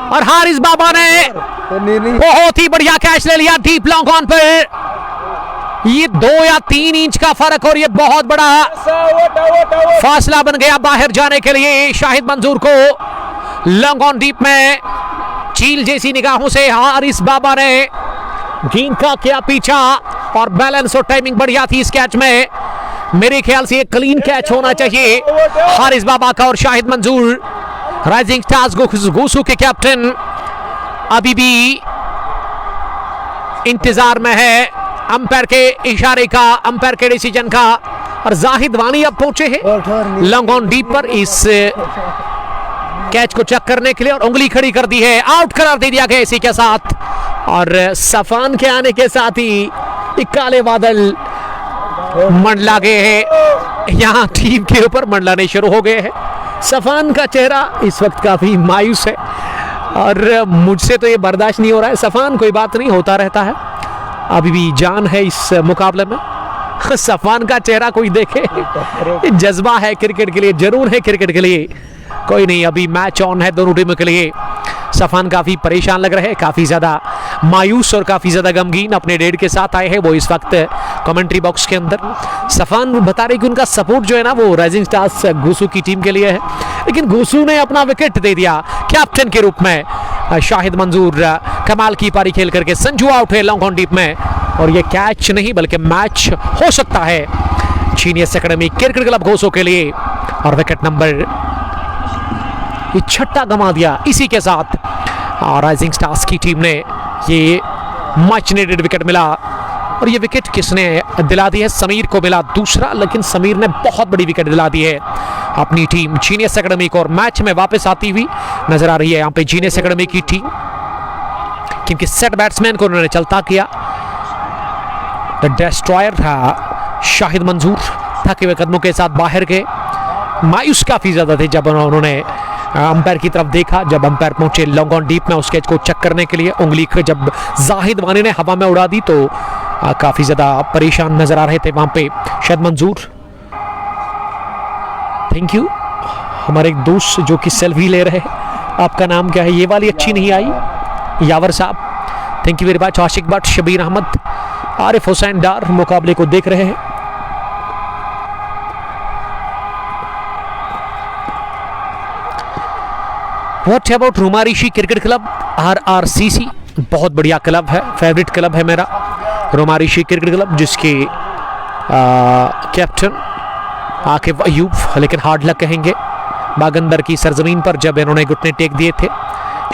और हारिस बाबा ने बहुत ही बढ़िया कैच ले लिया डीप लॉन्ग ऑन पर। ये 2 या 3 इंच का फर्क और ये बहुत बड़ा फासला बन गया बाहर जाने के लिए शाहिद मंजूर को। लॉन्ग ऑन डीप में चील जैसी निगाहों से हारिस बाबा ने गेंद का किया पीछा। और बैलेंस और टाइमिंग बढ़िया थी इस कैच में। मेरे ख्याल से एक क्लीन कैच होना चाहिए हारिस बाबा का। और शाहिद मंजूर राइजिंग स्टार्स गोसू के कैप्टन अभी भी इंतजार में है अंपायर के इशारे का, अंपायर के डिसीजन का। और जाहिद वानी अब पहुंचे हैं लॉन्ग ऑन डीप पर इस कैच को चेक करने के लिए और उंगली खड़ी कर दी है। आउट करार दे दिया गया इसी के साथ। और सफान के आने के साथ ही काले बादल मंडला गए हैं, यहां टीम के ऊपर मंडलाने शुरू हो गए हैं। सफान का चेहरा इस वक्त काफी मायूस है और मुझसे तो ये बर्दाश्त नहीं हो रहा है। सफान कोई बात नहीं, होता रहता है, अभी भी जान है इस मुकाबले में। सफान का चेहरा कोई देखे, जज्बा है क्रिकेट के लिए, जरूर है क्रिकेट के लिए। कोई नहीं, अभी मैच ऑन है दोनों टीमों के लिए। सफान काफी परेशान लग रहे हैं, काफी ज्यादा मायूस और काफी ज्यादा गमगीन अपने डेड के साथ आए हैं वो इस वक्त कमेंट्री बॉक्स के अंदर। सफान बता रहे कि उनका सपोर्ट जो है ना वो राइजिंग स्टार्स गोसू की टीम के लिए है, लेकिन गोसू ने अपना विकेट दे दिया कैप्टन के रूप में। शाहिद मंजूर कमाल की पारी खेल करके संजू आउट है लॉन्ग ऑन डीप में। और ये कैच नहीं बल्कि मैच हो सकता है genius Academy Cricket Club Gosu के लिए। और विकेट नंबर ये छठा गंवा दिया इसी के साथ। राइजिंग स्टार्स की टीम ने ये मच नीडेड विकेट मिला। और ये विकेट किसने दिला दी है? समीर को मिला दूसरा, लेकिन समीर ने बहुत बड़ी विकेट दिला दी है अपनी टीम जीनियस एकेडमी को। और मैच में वापस आती हुई नजर आ रही है यहाँ पे जीनियस एकेडमी की टीम, क्योंकि सेट बैट्समैन को उन्होंने चलता किया। द डिस्ट्रॉयर था शाहिद मंजूर, थके हुए कदमों के साथ बाहर गए, मायूस काफी ज्यादा थे जब उन्होंने अंपायर की तरफ देखा। जब अंपायर पहुंचे लॉन्ग ऑन डीप में उस कैच को चेक करने के लिए, उंगली जब जाहिद वानी ने हवा में उड़ा दी तो काफी ज्यादा परेशान नजर आ रहे थे वहां पे शाहिद मंजूर। थैंक यू हमारे एक दोस्त जो कि सेल्फी ले रहे हैं, आपका नाम क्या है? ये वाली अच्छी नहीं आई, यावर साहब, thank you very much. Ashiq Bhat, Shabir Ahmad, Arif Hussain Dar मुकाबले को देख रहे हैं। What about Romarishi Cricket Club? RRCC बहुत बढ़िया क्लब है, फेवरेट क्लब है मेरा रोमारिशी क्रिकेट क्लब, जिसके कैप्टन आकिब अयूब, लेकिन हार्ड लक कहेंगे बागंदर की सरजमीन पर जब इन्होंने घुटने टेक दिए थे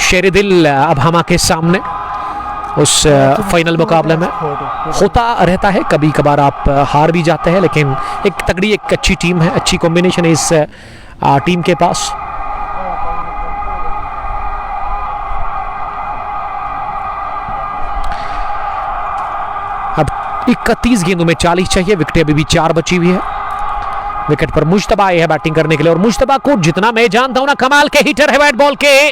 शेर दिल अबहमा के सामने उस फाइनल मुकाबले में। होता रहता है कभी कभार आप हार भी जाते हैं, लेकिन एक तगड़ी एक अच्छी टीम है, अच्छी कॉम्बिनेशन है इस टीम के पास। अब 31 गेंदों में 40 चाहिए, विकेट अभी भी 4 बची हुई है। विकेट पर मुश्तबा आए है बैटिंग करने के लिए, और मुश्तबा को जितना मैं जानता हूं ना, कमाल के हिटर है बैट बॉल के,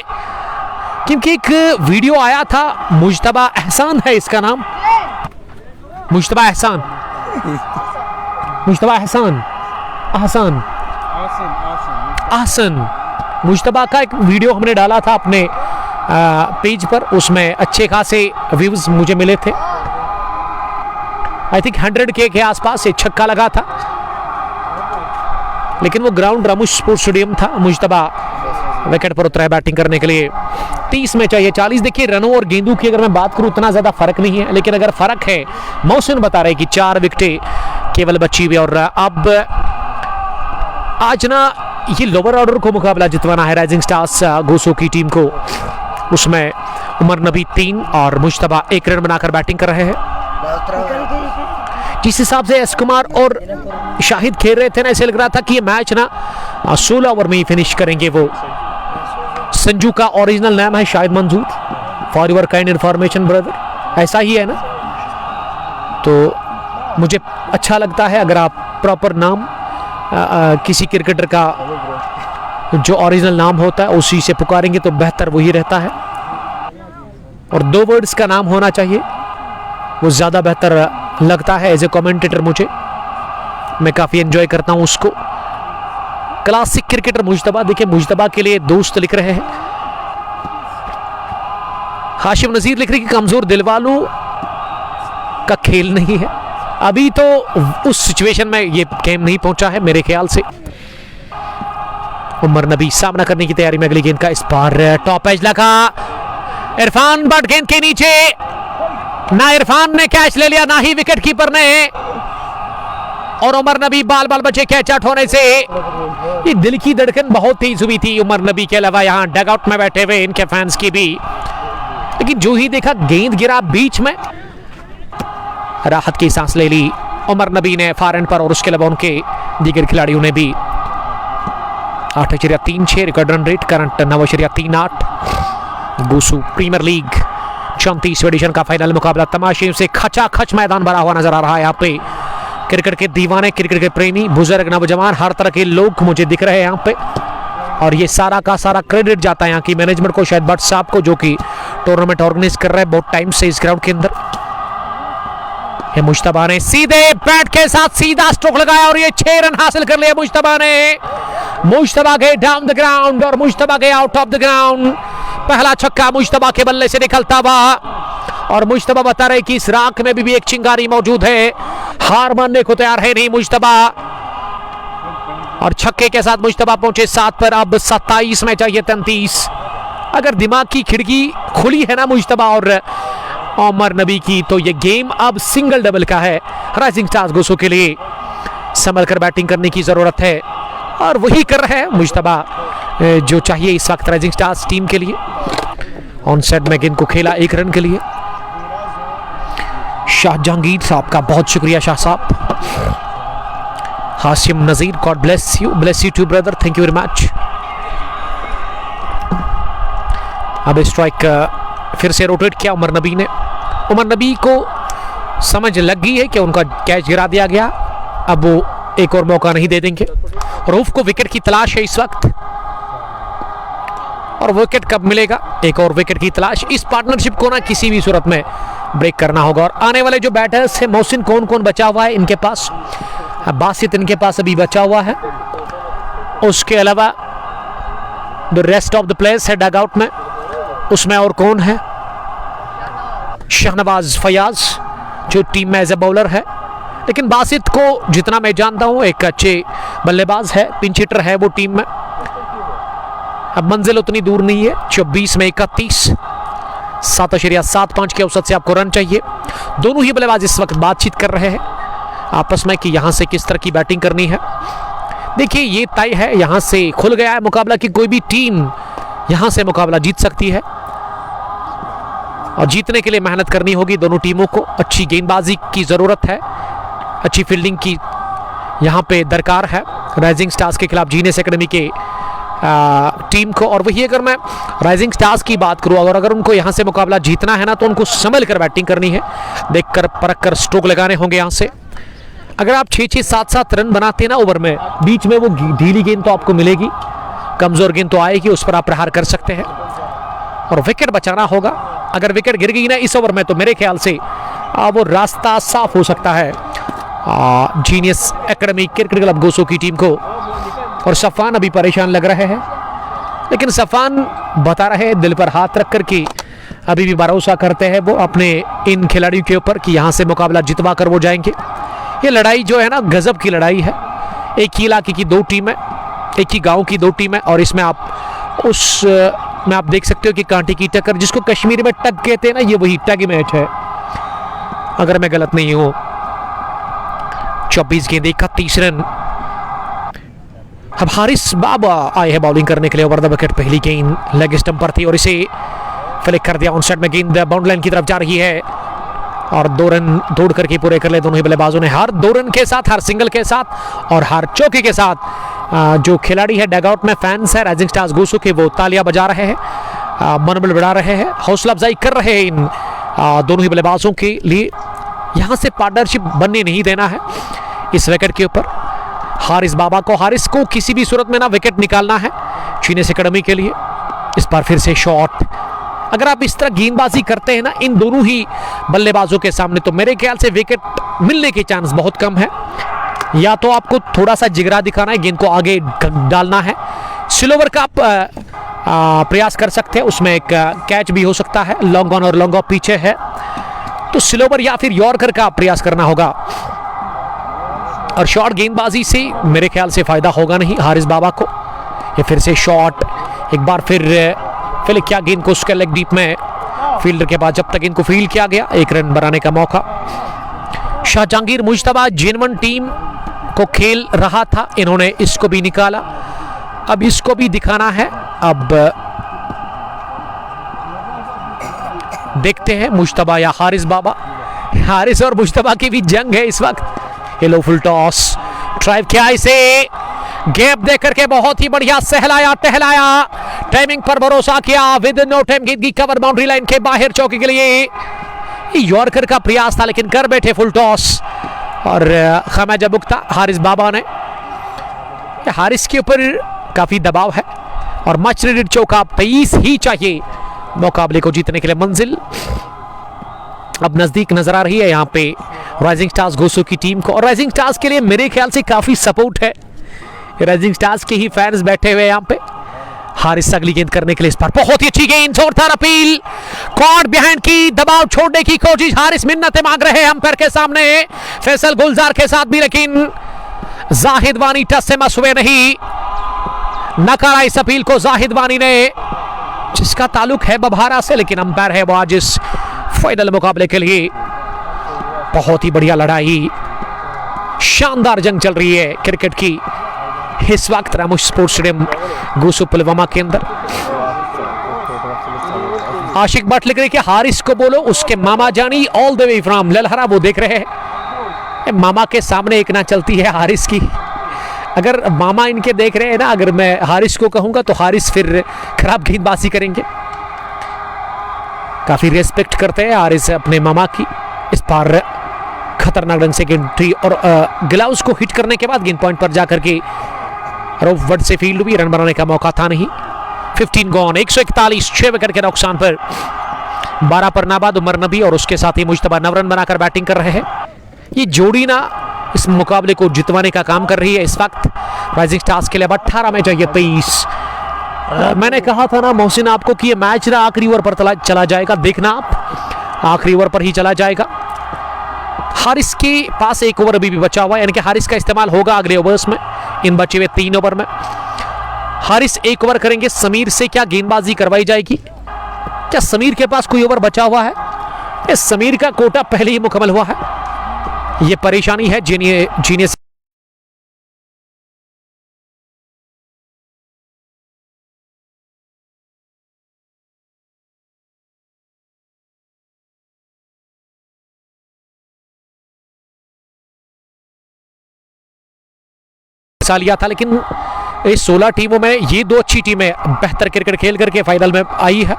क्योंकि एक वीडियो आया था, मुश्तबा एहसान है इसका नाम, मुश्तबा एहसान, मुश्तबा एहसान, आसान आसन, मुश्तबा का एक वीडियो हमने डाला था अपने पेज पर, उसमें अच्छे खासे व्यूज मुझे मिले थे। आई थिंक 100K के आसपास एक छक्का लगा था, लेकिन वो ग्राउंड रामूश स्पोर्ट्स स्टेडियम था। मुश्तबा विकेट पर उतरा है बैटिंग करने के लिए। 30 में चाहिए 40। देखिए रनों और गेंदों की अगर मैं बात करूं उतना ज्यादा फर्क नहीं है, लेकिन अगर फर्क है, मौसम बता रहे कि 4 विकेटें केवल बची हुई। और अब आज ना ये लोअर ऑर्डर को मुकाबला जितवाना है राइजिंग स्टार्स गोसू की टीम को, उसमें उमर नबी 3 और मुश्तबा 1 रन बनाकर बैटिंग कर रहे हैं। जिस हिसाब से एस कुमार और शाहिद खेल रहे थे ना, ऐसे लग रहा था कि ये मैच ना 16 ओवर में ही फिनिश करेंगे वो। संजू का ओरिजिनल नाम है शाहिद मंजूर, for your kind information brother, ऐसा ही है ना। तो मुझे अच्छा लगता है अगर आप प्रॉपर नाम किसी क्रिकेटर का जो ओरिजिनल नाम होता है उसी से पुकारेंगे तो बेहतर वही रहता है, और 2 वर्ड्स का नाम होना चाहिए, वो ज़्यादा बेहतर लगता है एज ए कमेंटेटर। मुझे मैं काफ़ी एंजॉय करता हूं उसको। क्लासिक क्रिकेटर मुश्तबा, देखिए मुश्तबा के लिए दोस्त लिख रहे हैं। हाशिम नजीर लिख रहे कि कमजोर दिल वालों का खेल नहीं है, अभी तो उस सिचुएशन में ये गेम नहीं पहुंचा है मेरे ख्याल से। उमर नबी सामना करने की तैयारी में, अगली गेंद का इस बार टॉप एज लगा, इरफान बट गेंद के नीचे ना इरफान ने कैच ले लिया, ना ही विकेट कीपर ने, और उमर नबी बाल बाल बचे कैच आउट होने से। ये दिल की धड़कन बहुत तेज हुई थी उमर नबी के अलावा यहाँ डगआउट में बैठे हुए इनके फैंस की भी, लेकिन जो ही देखा गेंद गिरा बीच में, राहत की सांस ले ली उमर नबी ने फार एंड पर, और उसके अलावा उनके दीगर खिलाड़ियों ने भी। 8.36 record run rate, current 9.38। Gosu Premier League 34 edition का फाइनल मुकाबला तमाशे से खचाखच मैदान भरा हुआ नजर आ रहा है। यहाँ पे क्रिकेट के दीवाने, क्रिकेट के प्रेमी, बुजुर्ग, नौजवान, हर तरह के लोग मुझे दिख रहे हैं यहाँ पे, और ये सारा का सारा क्रेडिट जाता है यहाँ की मैनेजमेंट को, शायद भट्ट साहब को, जो कि टूर्नामेंट ऑर्गेनाइज कर रहे हैं बहुत टाइम से इस ग्राउंड के अंदर। ये मुश्तबा ने सीधे बैट के साथ सीधा स्ट्रोक लगाया और ये 6 रन हासिल कर लिया मुश्तबा ने। मुश्तबा गए डाउन द ग्राउंड और मुश्तबा गए आउट ऑफ द ग्राउंड। पहला छक्का मुश्तबा के बल्ले से निकलता हुआ, और मुश्तबा बता रहे कि इस राख में भी एक चिंगारी मौजूद है, हार मानने को तैयार है नहीं मुश्तबा। और छक्के के साथ मुश्तबा पहुंचे 7 पर, अब 27 में चाहिए 33। अगर दिमाग की खिड़की खुली है ना मुश्तबा और उमर नबी की, तो ये गेम अब सिंगल डबल का है राइजिंग स्टार्स गुसू के लिए। संभल कर बैटिंग करने की जरूरत है, और वही कर रहे हैं मुश्तबा जो चाहिए इस वक्त राइजिंग स्टार्स टीम के लिए। ऑन साइड में गेंद को खेला 1 रन के लिए। शाह जहांगीर साहब का बहुत शुक्रिया शाह साहब। Hashim Nazir, God bless you too brother, thank you very much. अब स्ट्राइक फिर से रोटेट किया उमर नबी ने। उमर नबी को समझ लग गई है कि उनका कैच गिरा दिया गया, अब वो एक और मौका नहीं दे देंगे। रऊफ को विकेट की तलाश है इस वक्त, और विकेट कब मिलेगा, एक और विकेट की तलाश। इस पार्टनरशिप को ना किसी भी सूरत में ब्रेक करना होगा। और आने वाले जो बैटर्स हैं, मोहसिन कौन कौन बचा हुआ है इनके पास, बासित इनके पास अभी बचा हुआ है, उसके अलावा the rest of the players है डगआउट में, उसमें और कौन है, शहनवाज फयाज जो टीम में एज ए बॉलर है। लेकिन बासित को जितना मैं जानता हूं एक अच्छे बल्लेबाज है, पिंच हिटर है वो टीम में। अब मंजिल उतनी दूर नहीं है, 24 में 31, 7.75 के औसत से आपको रन चाहिए। दोनों ही बल्लेबाज इस वक्त बातचीत कर रहे हैं आपस में कि यहां से किस तरह की बैटिंग करनी है। देखिए ये तय है, यहां से खुल गया है मुकाबला कि कोई भी टीम यहां से मुकाबला जीत सकती है, और जीतने के लिए मेहनत करनी होगी दोनों टीमों को। अच्छी गेंदबाजी की जरूरत है, अच्छी फील्डिंग की यहां पे दरकार है राइजिंग स्टार्स के खिलाफ जीनियस एकेडमी के टीम को। और वही अगर मैं राइजिंग स्टार्स की बात करूं, और अगर उनको यहां से मुकाबला जीतना है ना, तो उनको संभल कर बैटिंग करनी है, देखकर परख कर स्ट्रोक लगाने होंगे यहां से। अगर आप 6-6, 7-7 रन बनाते ना ओवर में, बीच में वो ढीली गेंद तो आपको मिलेगी, कमजोर गेंद तो आएगी, उस पर आप प्रहार कर सकते हैं, और विकेट बचाना होगा। अगर विकेट गिर गई ना इस ओवर में, तो मेरे ख्याल से वो रास्ता साफ हो सकता है जीनियस एकेडमी क्रिकेट क्लब गोसो की टीम को। और सफान अभी परेशान लग रहे हैं, लेकिन सफान बता रहे हैं दिल पर हाथ रख कर कि अभी भी भरोसा करते हैं वो अपने इन खिलाड़ियों के ऊपर कि यहाँ से मुकाबला जितवा कर वो जाएंगे। ये लड़ाई जो है ना गजब की लड़ाई है, एक ही इलाके की 2 टीमें, एक ही गांव की 2 टीमें, और इसमें आप में आप देख सकते हो कि कांटे की टक्कर, जिसको कश्मीर में टग कहते हैं ना, ये वही टग मैच है अगर मैं गलत नहीं हूं। 24 गेंद 31 रन। अब हारिस बाबा आए हैं बॉलिंग करने के लिए, ओवर द विकेट पहली गेंद लेग स्टंप पर थी और इसे फ्लिक कर दिया। ऑन साइड में गेंद बाउंड्री लाइन की तरफ जा रही है, और 2 रन दौड़ करके पूरे कर ले दोनों ही बल्लेबाजों ने। हर 2 रन के साथ, हर सिंगल के साथ और हर चौके के साथ जो खिलाड़ी है डगआउट में, फैंस है राइजिंग स्टार्स गोसो के, वो तालियां बजा रहे हैं, मनोबल बढ़ा रहे हैं, हौसला अफजाई कर रहे हैं इन दोनों ही बल्लेबाजों के लिए। यहां से पार्टनरशिप बनने नहीं देना है इस विकेट के ऊपर। हारिस बाबा को, हारिस को किसी भी सूरत में ना विकेट निकालना है जीनियस एकेडमी के लिए। इस बार फिर से शॉट, अगर आप इस तरह गेंदबाजी करते हैं ना इन दोनों ही बल्लेबाजों के सामने, तो मेरे ख्याल से विकेट मिलने के चांस बहुत कम है। या तो आपको थोड़ा सा जिगरा दिखाना है, गेंद को आगे डालना है, स्लोवर का आप प्रयास कर सकते हैं, उसमें एक कैच भी हो सकता है, लॉन्ग ऑन और लॉन्ग ऑफ पीछे है, तो स्लोवर या फिर यॉर्कर का प्रयास करना होगा। और शॉर्ट गेंदबाजी से मेरे ख्याल से फायदा होगा नहीं हारिस बाबा को। ये फिर से शॉट, एक बार फिर क्या गेंद को उसके लेग डीप में फील्डर के पास जब तक इनको फील्ड किया गया, 1 रन बनाने का मौका। शाहजहांगीर मुश्तबा जेनवन टीम को खेल रहा था, इन्होंने इसको भी निकाला, अब इसको भी दिखाना है। अब देखते हैं मुश्तबा या हारिस बाबा। हारिस और मुश्तबा की भी जंग है इस वक्त। हेलो फुल टॉस, ड्राइव किया, इसे गैप दे करके बहुत ही बढ़िया सहलाया टहलाया, टाइमिंग पर भरोसा किया, विद नो टाइम गेंद की कवर बाउंड्री लाइन के बाहर चौके के लिए। यॉर्कर का प्रयास था लेकिन कर बैठे फुल टॉस और खामियाजा भुगता हारिस बाबा ने। हारिस के ऊपर काफी दबाव है और मच नीडेड चौका 23 ही चाहिए मुकाबले को जीतने के लिए। मंजिल अब नजदीक नजर आ रही है यहाँ पे राइजिंग स्टार्स गोसू की टीम को, और राइजिंग स्टार्स के लिए मेरे ख्याल से काफी सपोर्ट है। राइजिंग स्टार्स के ही फैंस बैठे हुए यहाँ पे। हारिस अगली गेंद करने के लिए इस पर बहुत ही अच्छी गेंद, जोरदार अपील, कॉर्ड बिहाइंड की, दबाव छोड़ने की कोशिश, हारिस मिन्नतें मांग रहे हैं अंपायर के सामने, फैसल गुलजार के साथ भी, लेकिन जाहिद वानी टच से मस हुए नहीं। नकारा इस अपील को जाहिद वानी ने, जिसका ताल्लुक है बबहारा से, लेकिन अंपायर है वो आज इस फाइनल मुकाबले के लिए। बहुत ही बढ़िया लड़ाई, शानदार जंग चल रही है क्रिकेट की इस वक्त रामोश स्पोर्ट्स स्टेडियम गोसू पुलवामा के अंदर। आशिक भट्ट लिख रहे कि हारिस को बोलो उसके मामा जानी ऑल द वे फ्रॉम ललहरा, वो देख रहे हैं मामा के सामने एक ना चलती है हारिस की। अगर मामा इनके देख रहे हैं ना, अगर मैं हारिस को कहूंगा तो हारिस फिर खराब गेंदबाजी करेंगे। काफी रेस्पेक्ट करते हैं हारिस अपने मामा की। इस पर खतरनाक ढंग से गेंद थी और ग्लव्स को हिट करने के बाद गेंद पॉइंट पर जाकर के रऊफ वट से फील्ड हुई, रन बनाने का मौका था नहीं। 15 गॉन, 141, 6 विकेट के नुकसान पर 12 पर नाबाद उमर नबी और उसके साथ ही मुश्तबा 9 रन बनाकर बैटिंग कर रहे हैं। ये जोड़ी ना इस मुकाबले को जितवाने का काम कर रही है इस वक्त राइजिंग स्टार्स के लिए। 18 में चाहिए 23। मैंने कहा था ना मोहसिन आपको कि ये मैच ना आखिरी ओवर पर चला जाएगा, देखना आप, आखिरी ओवर पर ही चला जाएगा। हारिस के पास 1 ओवर अभी भी बचा हुआ है, यानी कि हारिस का इस्तेमाल होगा अगले ओवर्स में, इन बचे हुए 3 ओवर में। हारिस 1 ओवर करेंगे, समीर से क्या गेंदबाजी करवाई जाएगी? क्या समीर के पास कोई ओवर बचा हुआ है? समीर का कोटा पहले ही मुकम्मल हुआ है। यह परेशानी है जीने लिया था, लेकिन इस 16 टीमों में ये 2 अच्छी टीमें बेहतर क्रिकेट खेल करके फाइनल में आई है।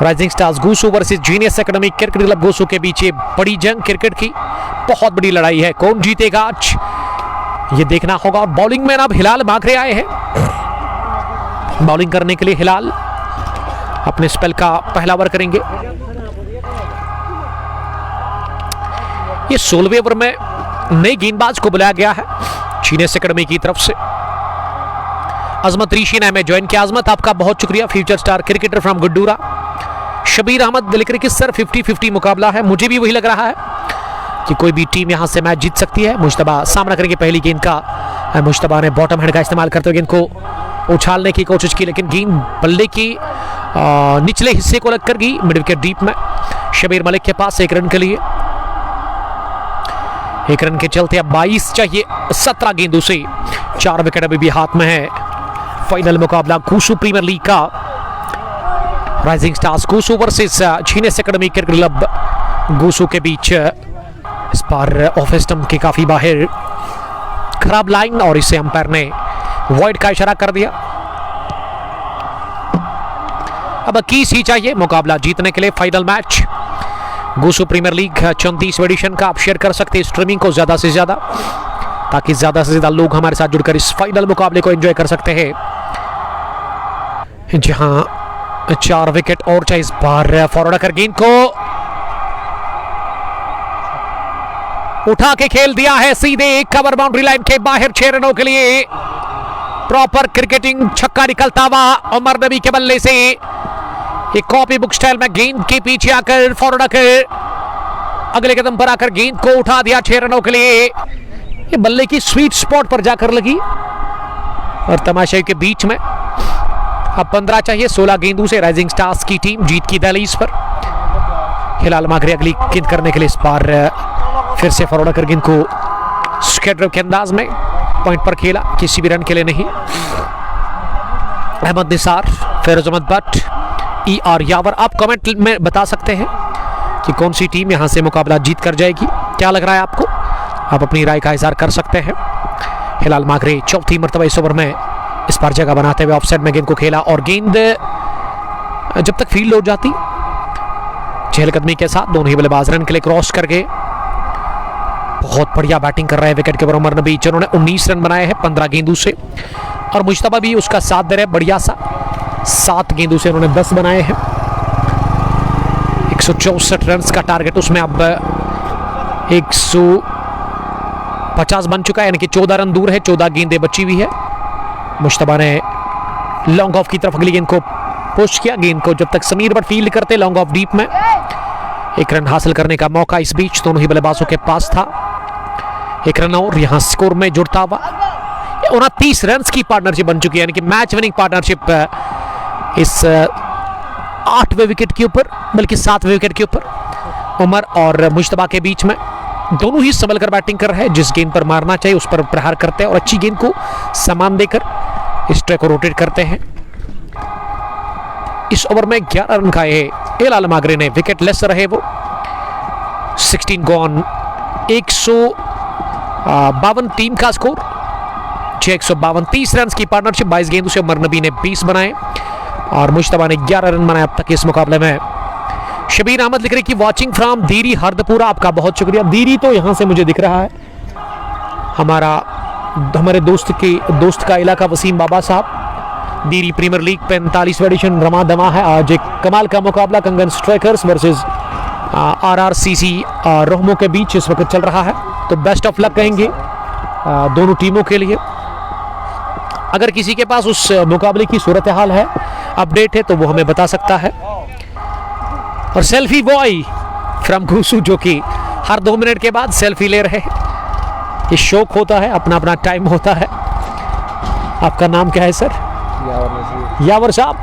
Rising Stars Gosu versus Genius Academy Cricket Club Gosu के बीच ये बड़ी जंग क्रिकेट की, बहुत बड़ी लड़ाई है। कौन जीतेगा आज ये देखना होगा। और बॉलिंग में अब हिलाल माखरे आए हैं बॉलिंग करने के लिए। हिलाल अपने स्पेल का पहला ओवर करेंगे। ये 16वें ओवर में नए गेंदबाज को बुलाया गया है जीनियस एकेडमी की तरफ से। अजमत ऋषि ने हमें ज्वाइन किया। अजमत आपका बहुत शुक्रिया, future star cricketer from Guddura. Shabir Ahmad लिख रहे कि सर 50-50 मुकाबला है, मुझे भी वही लग रहा है कि कोई भी टीम यहां से मैच जीत सकती है। मुश्तबा सामना करेंगे पहली गेंद का। मुश्तबा ने बॉटम हैंड का इस्तेमाल करते हुए गेंद को उछालने की कोशिश की, लेकिन गेंद बल्ले की निचले हिस्से को लगकर गई मिड विकेट डीप में। शबीर मलिक के पास 1 रन के लिए, 1 रन के चलते अब 22 चाहिए 17 गेंदों से। 4 विकेट अभी भी हाथ में है। फाइनल मुकाबला गोसू प्रीमियर लीग का, Rising Stars Gosu versus Genius Academy Cricket Club Gosu के बीच। इस बार ऑफ स्टंप के काफी बाहर, खराब लाइन और इसे अंपायर ने वॉइड का इशारा कर दिया। अब 21 ही चाहिए मुकाबला जीतने के लिए। Final match Gosu Premier League 34 edition का आप शेयर कर सकते हैं स्ट्रीमिंग को ज्यादा से ज्यादा, ताकि ज्यादा से ज्यादा लोग हमारे साथ जुड़कर इस फाइनल मुकाबले को एंजॉय कर सकते हैं, जहां 4 विकेट और चाहिए। इस बार फॉरवर्ड कर गेंद को उठा के खेल दिया है सीधे कवर बाउंड्री लाइन के बाहर 6 रनों के लिए। प्रॉपर क्रिकेटिंग छक्का निकलता हुआ उमर नबी के बल्ले से। एक कॉपी बुक स्टाइल में गेंद के पीछे आकर फॉरवर्ड कर अगले कदम पर आकर गेंद को उठा दिया 6 रनों के लिए। ये बल्ले की स्वीट स्पॉट पर जाकर लगी और तमाशे के बीच में। अब 15 चाहिए 16 गेंदों से राइजिंग स्टार्स की टीम जीत की दहलीज पर। हिलाल मागरे अगली गेंद करने के लिए इस बार फिर से फॉरवर्ड कर गेंद को स्क्वायर के अंदाज में पॉइंट पर खेला, किसी भी रन के लिए नहीं। अहमद निसार, फेरोज अहमद भट्ट, ER यावर। आप कमेंट में बता सकते हैं कि कौन सी टीम यहां से मुकाबला जीत कर जाएगी, क्या लग रहा है आपको, आप अपनी राय का इजहार कर सकते हैं। हिलाल मागरे चौथी मरतबा इस ओवर में इस बार जगह बनाते हुए ऑफसाइड में गेंद को खेला और गेंद जब तक फील्ड हो जाती चहलकदमी के साथ दोनों ही बल्लेबाज रन के लिए क्रॉस कर गए। बहुत बढ़िया बैटिंग कर रहे हैं विकेट कीपर उमर नबी, जिन्होंने 19 रन बनाए हैं 15 गेंदों से, और मुश्तबा भी उसका साथ दे रहे हैं बढ़िया सा, 7 गेंदों से उन्होंने 10 बनाए हैं। 164 रन का टारगेट, उसमें अब 150 बन चुका है, यानी कि 14 रन दूर है, 14 गेंदें बची हुई है। मुश्तबा ने लॉन्ग ऑफ की तरफ अगली गेंद को पुश किया, गेंद को जब तक समीर बट फील्ड करते लॉन्ग ऑफ डीप में, 1 रन हासिल करने का मौका इस बीच दोनों ही बल्लेबाजों के पास था। 1 रन और यहां स्कोर में जुड़ता हुआ 29 रन की पार्टनरशिप बन चुकी है, यानी कि मैच विनिंग पार्टनरशिप इस 8वें विकेट के ऊपर, बल्कि 7वें विकेट के ऊपर उमर और मुश्तबा के बीच में। दोनों ही संभल कर बैटिंग कर रहे हैं, जिस गेंद पर मारना चाहिए उस पर प्रहार करते हैं और अच्छी गेंद को सामान देकर इस ट्रैक को रोटेट करते हैं। इस ओवर में 11 रन खाए हैं हिलाल मागरे ने, विकेट लेस रहे वो। 16 गॉन, 152 टीम का स्कोर, 152, 30 रन की पार्टनरशिप। 22 गेंदों से उमर नबी ने 20 बनाए और मुश्तबा ने 11 रन बनाए अब तक इस मुकाबले में। शबीर अहमद लिख रहे कि वॉचिंग फ्रॉम दीरी हरदपुरा, आपका बहुत शुक्रिया। दीरी तो यहां से मुझे दिख रहा है, हमारे दोस्त का इलाका वसीम बाबा साहब। दीरी प्रीमियर लीग 45वां एडिशन रमा दमा है। आज एक कमाल का मुकाबला कंगन स्ट्राइकर्स वर्सेस RRCC रोहमो के बीच इस वक्त चल रहा है, तो बेस्ट ऑफ लक कहेंगे दोनों टीमों के लिए। अगर किसी के पास उस मुकाबले की सूरत हाल है, अपडेट है, तो वो हमें बता सकता है। और सेल्फी बॉय फ्रॉम घूसू, जो कि हर 2 मिनट के बाद सेल्फी ले रहे हैं, ये शौक होता है, अपना अपना टाइम होता है। आपका नाम क्या है सर? यावर साहब।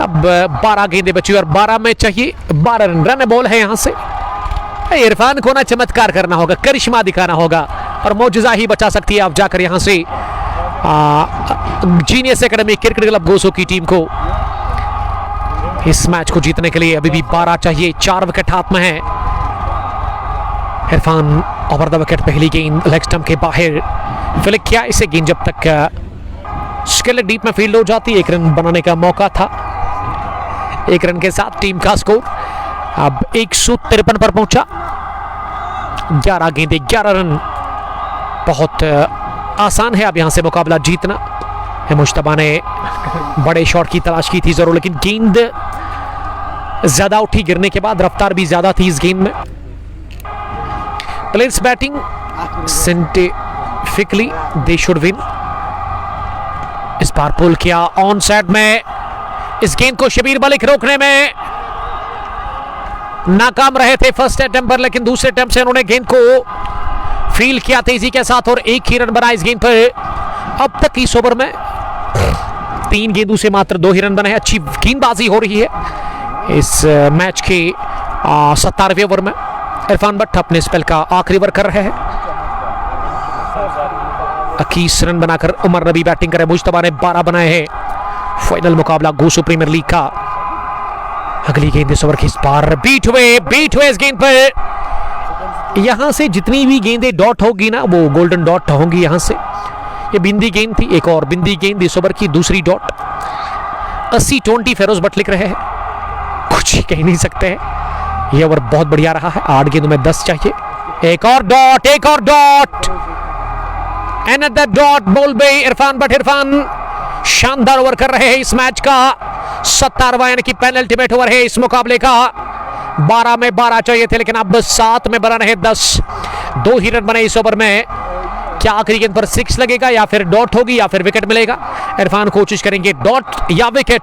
अब 12 गेंदें बची और 12 में चाहिए 12 रन। रन बॉल है यहां से, इरफान को ना चमत्कार करना होगा, करिश्मा दिखाना होगा और मौजूदा ही बचा सकती है। आप जाकर यहां से जीनियस एकेडमी क्रिकेट क्लब गोसो की टीम को इस मैच को जीतने के लिए अभी भी 12 चाहिए। 4 विकेट हाथ में है। इरफान ओवर द विकेट, पहली गेंद लेग स्टंप के बाहर फ्लिक किया, इसे गेंद जब तक स्केलेट डीप में फील्ड हो जाती, 1 रन बनाने का मौका था। 1 रन के साथ टीम का स्कोर अब 153 पर पहुंचा। 11 गेंदें 11 रन, बहुत आसान है अब यहां से मुकाबला जीतना। मुश्तबा ने बड़े शॉट की तलाश की थी जरूर, लेकिन गेंद ज्यादा उठी, गिरने के बाद रफ्तार भी ज्यादा थी इस गेंद में। Players batting scientifically they should win. इस बार पुल किया ऑन साइड में, इस गेंद को शबीर मलिक रोकने में नाकाम रहे थे फर्स्ट अटेम्प्ट पर, लेकिन दूसरे अटेम्प्ट से उन्होंने गेंद को फील्ड किया तेजी के साथ और 1 ही रन बना इस गेंद पर। अब तक इस ओवर में 3 गेंदों से मात्र 2 ही रन बने हैं। अच्छी गेंदबाजी हो रही है इस मैच के 17वें ओवर में। इरफान भट्ट अपने स्पेल का आखिरी ओवर कर रहे हैं। 21 रन बनाकर उमर नबी बैटिंग करे। मुश्तबा ने 12 बनाए हैं। फाइनल मुकाबला गोसो प्रीमियर लीग का। अगली गेंद इस ओवर की, इस बार बीट हुए इस गेंद पर। यहां से जितनी भी गेंदें डॉट होगी ना, वो गोल्डन डॉट होंगी। यहां से ये बिंदी गेंद थी, एक और बिंदी गेंद इस ओवर की, दूसरी डॉट। 80-20 फेरोज भट्ट लिख रहे हैं, कुछ ही कह नहीं सकते हैं। ये ओवर बहुत बढ़िया रहा है। 8 गेंदों में 10 चाहिए। एक और डॉट, अनदर डॉट बोल बे इरफान भट्ट। इरफान शानदार ओवर कर रहे हैं इस मैच का 17वां, यानी कि पेनल्टीमेट ओवर है इस मुकाबले का। 12 में 12 चाहिए थे, लेकिन अब 7 में बना रहे 10। 2 ही रन बने इस ओवर में। क्या आखिरी गेंद पर 6 लगेगा या फिर डॉट होगी या फिर विकेट मिलेगा? इरफान कोशिश करेंगे डॉट या विकेट,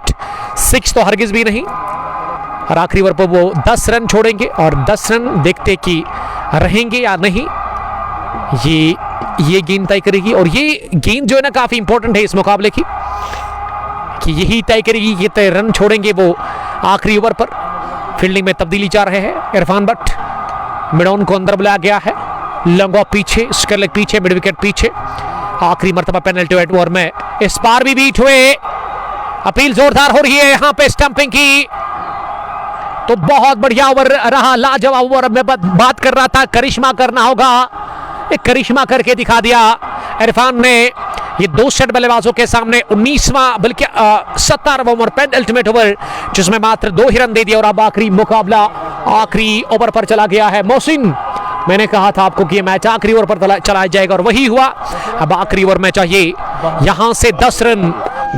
6 तो हरगिज भी नहीं। और आखिरी ओवर पर वो 10 रन छोड़ेंगे और 10 रन देखते कि रहेंगे या नहीं। ये ये गेंद तय करेगी और ये गेंद जो है ना काफी इंपॉर्टेंट है इस मुकाबले की, कि यही तय करेगी कि कितने रन छोड़ेंगे वो आखिरी ओवर पर। फील्डिंग में तब्दीली जा रहे हैं इरफान भट्ट, मिडॉन को अंदर बुलाया गया है, लॉन्ग ऑफ पीछे, स्क्वायर लेग पीछे, मिड विकेट पीछे। आखिरी मर्तबा पेनल्टी ओवर में इस पार भी बीट हुए, अपील जोरदार हो रही है यहां पे स्टंपिंग की। तो बहुत बढ़िया ओवर रहा, लाजवाब ओवर। मैं बात कर रहा था करिश्मा करना होगा, एक करिश्मा करके दिखा दिया इरफान ने। ये 2 सेट बल्लेबाजों के सामने 19वां बल्कि 17वां ओवर, पेनल्टीमेट ओवर, जिसमें मात्र 2 ही रन दे दिया और अब आखिरी मुकाबला आखिरी ओवर पर चला गया है। मोहसिन, मैंने कहा था आपको कि ये मैच आखिरी ओवर पर चलाया जाएगा और वही हुआ। अब आखिरी ओवर में चाहिए यहां से 10 रन,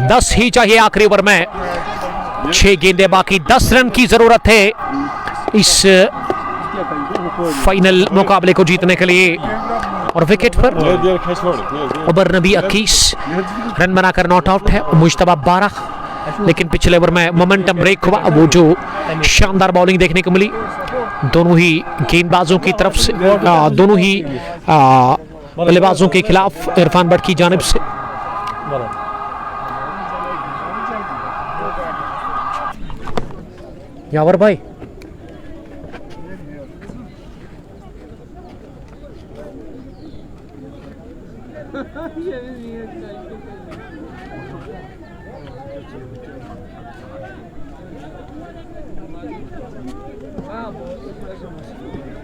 10 ही चाहिए आखिरी ओवर में। 6 गेंदें बाकी, 10 रन की जरूरत है इस फाइनल मुकाबले को जीतने के लिए। और विकेट पर उमर नबी 21 रन बनाकर नॉट आउट है, मुश्तबा 12। लेकिन पिछले ओवर में मोमेंटम ब्रेक हुआ, वो जो शानदार बॉलिंग देखने को मिली दोनों ही गेंदबाजों की तरफ से, दोनों ही बल्लेबाजों के खिलाफ इरफान भट्ट की जानिब से। यावर भाई,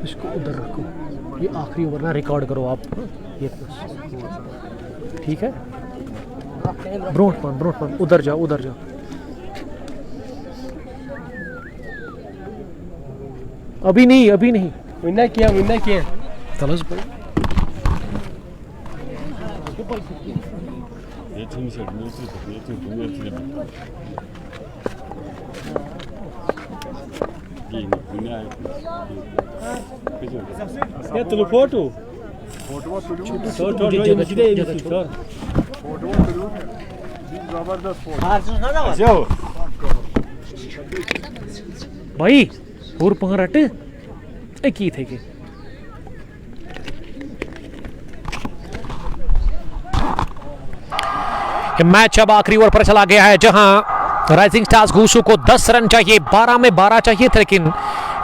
इसको उधर रखो, ये आखिरी ओवर ना रिकॉर्ड करो आप, ये ठीक है। ब्रोटमैन उधर जाओ, उधर जाओ। अभी नहीं, अभी नहीं, विन्ना किया तलस भाई। ये तो फोटो भाई और पंगरट की थे कि मैच अब आखिरी ओवर पर चला गया है, जहां राइजिंग स्टार्स घूसू को 10 रन चाहिए, 12 में 12 चाहिए थे। लेकिन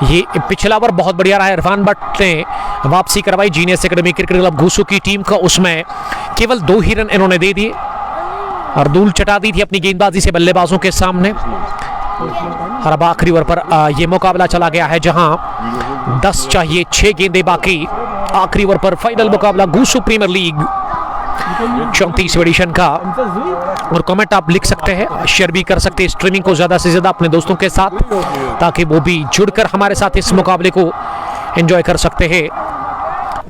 ये पिछला ओवर बहुत बढ़िया रहा है। इरफान भट्ट ने वापसी करवाई जीनियस एकेडमी क्रिकेट क्लब घूसू की टीम का, उसमें केवल 2 ही रन इन्होंने दे दिए और धूल चटा दी थी अपनी गेंदबाजी से बल्लेबाजों के सामने। और अब आखिरी ओवर पर यह मुकाबला चला गया है, जहां 10 चाहिए, 6 गेंदें बाकी। आखिरी ओवर पर फाइनल मुकाबला घूसू प्रीमियर लीग 34 एडिशन का। और कमेंट आप लिख सकते हैं, शेयर भी कर सकते हैं स्ट्रीमिंग को ज्यादा से ज्यादा अपने दोस्तों के साथ, ताकि वो भी जुड़कर हमारे साथ इस मुकाबले को एंजॉय कर सकते हैं।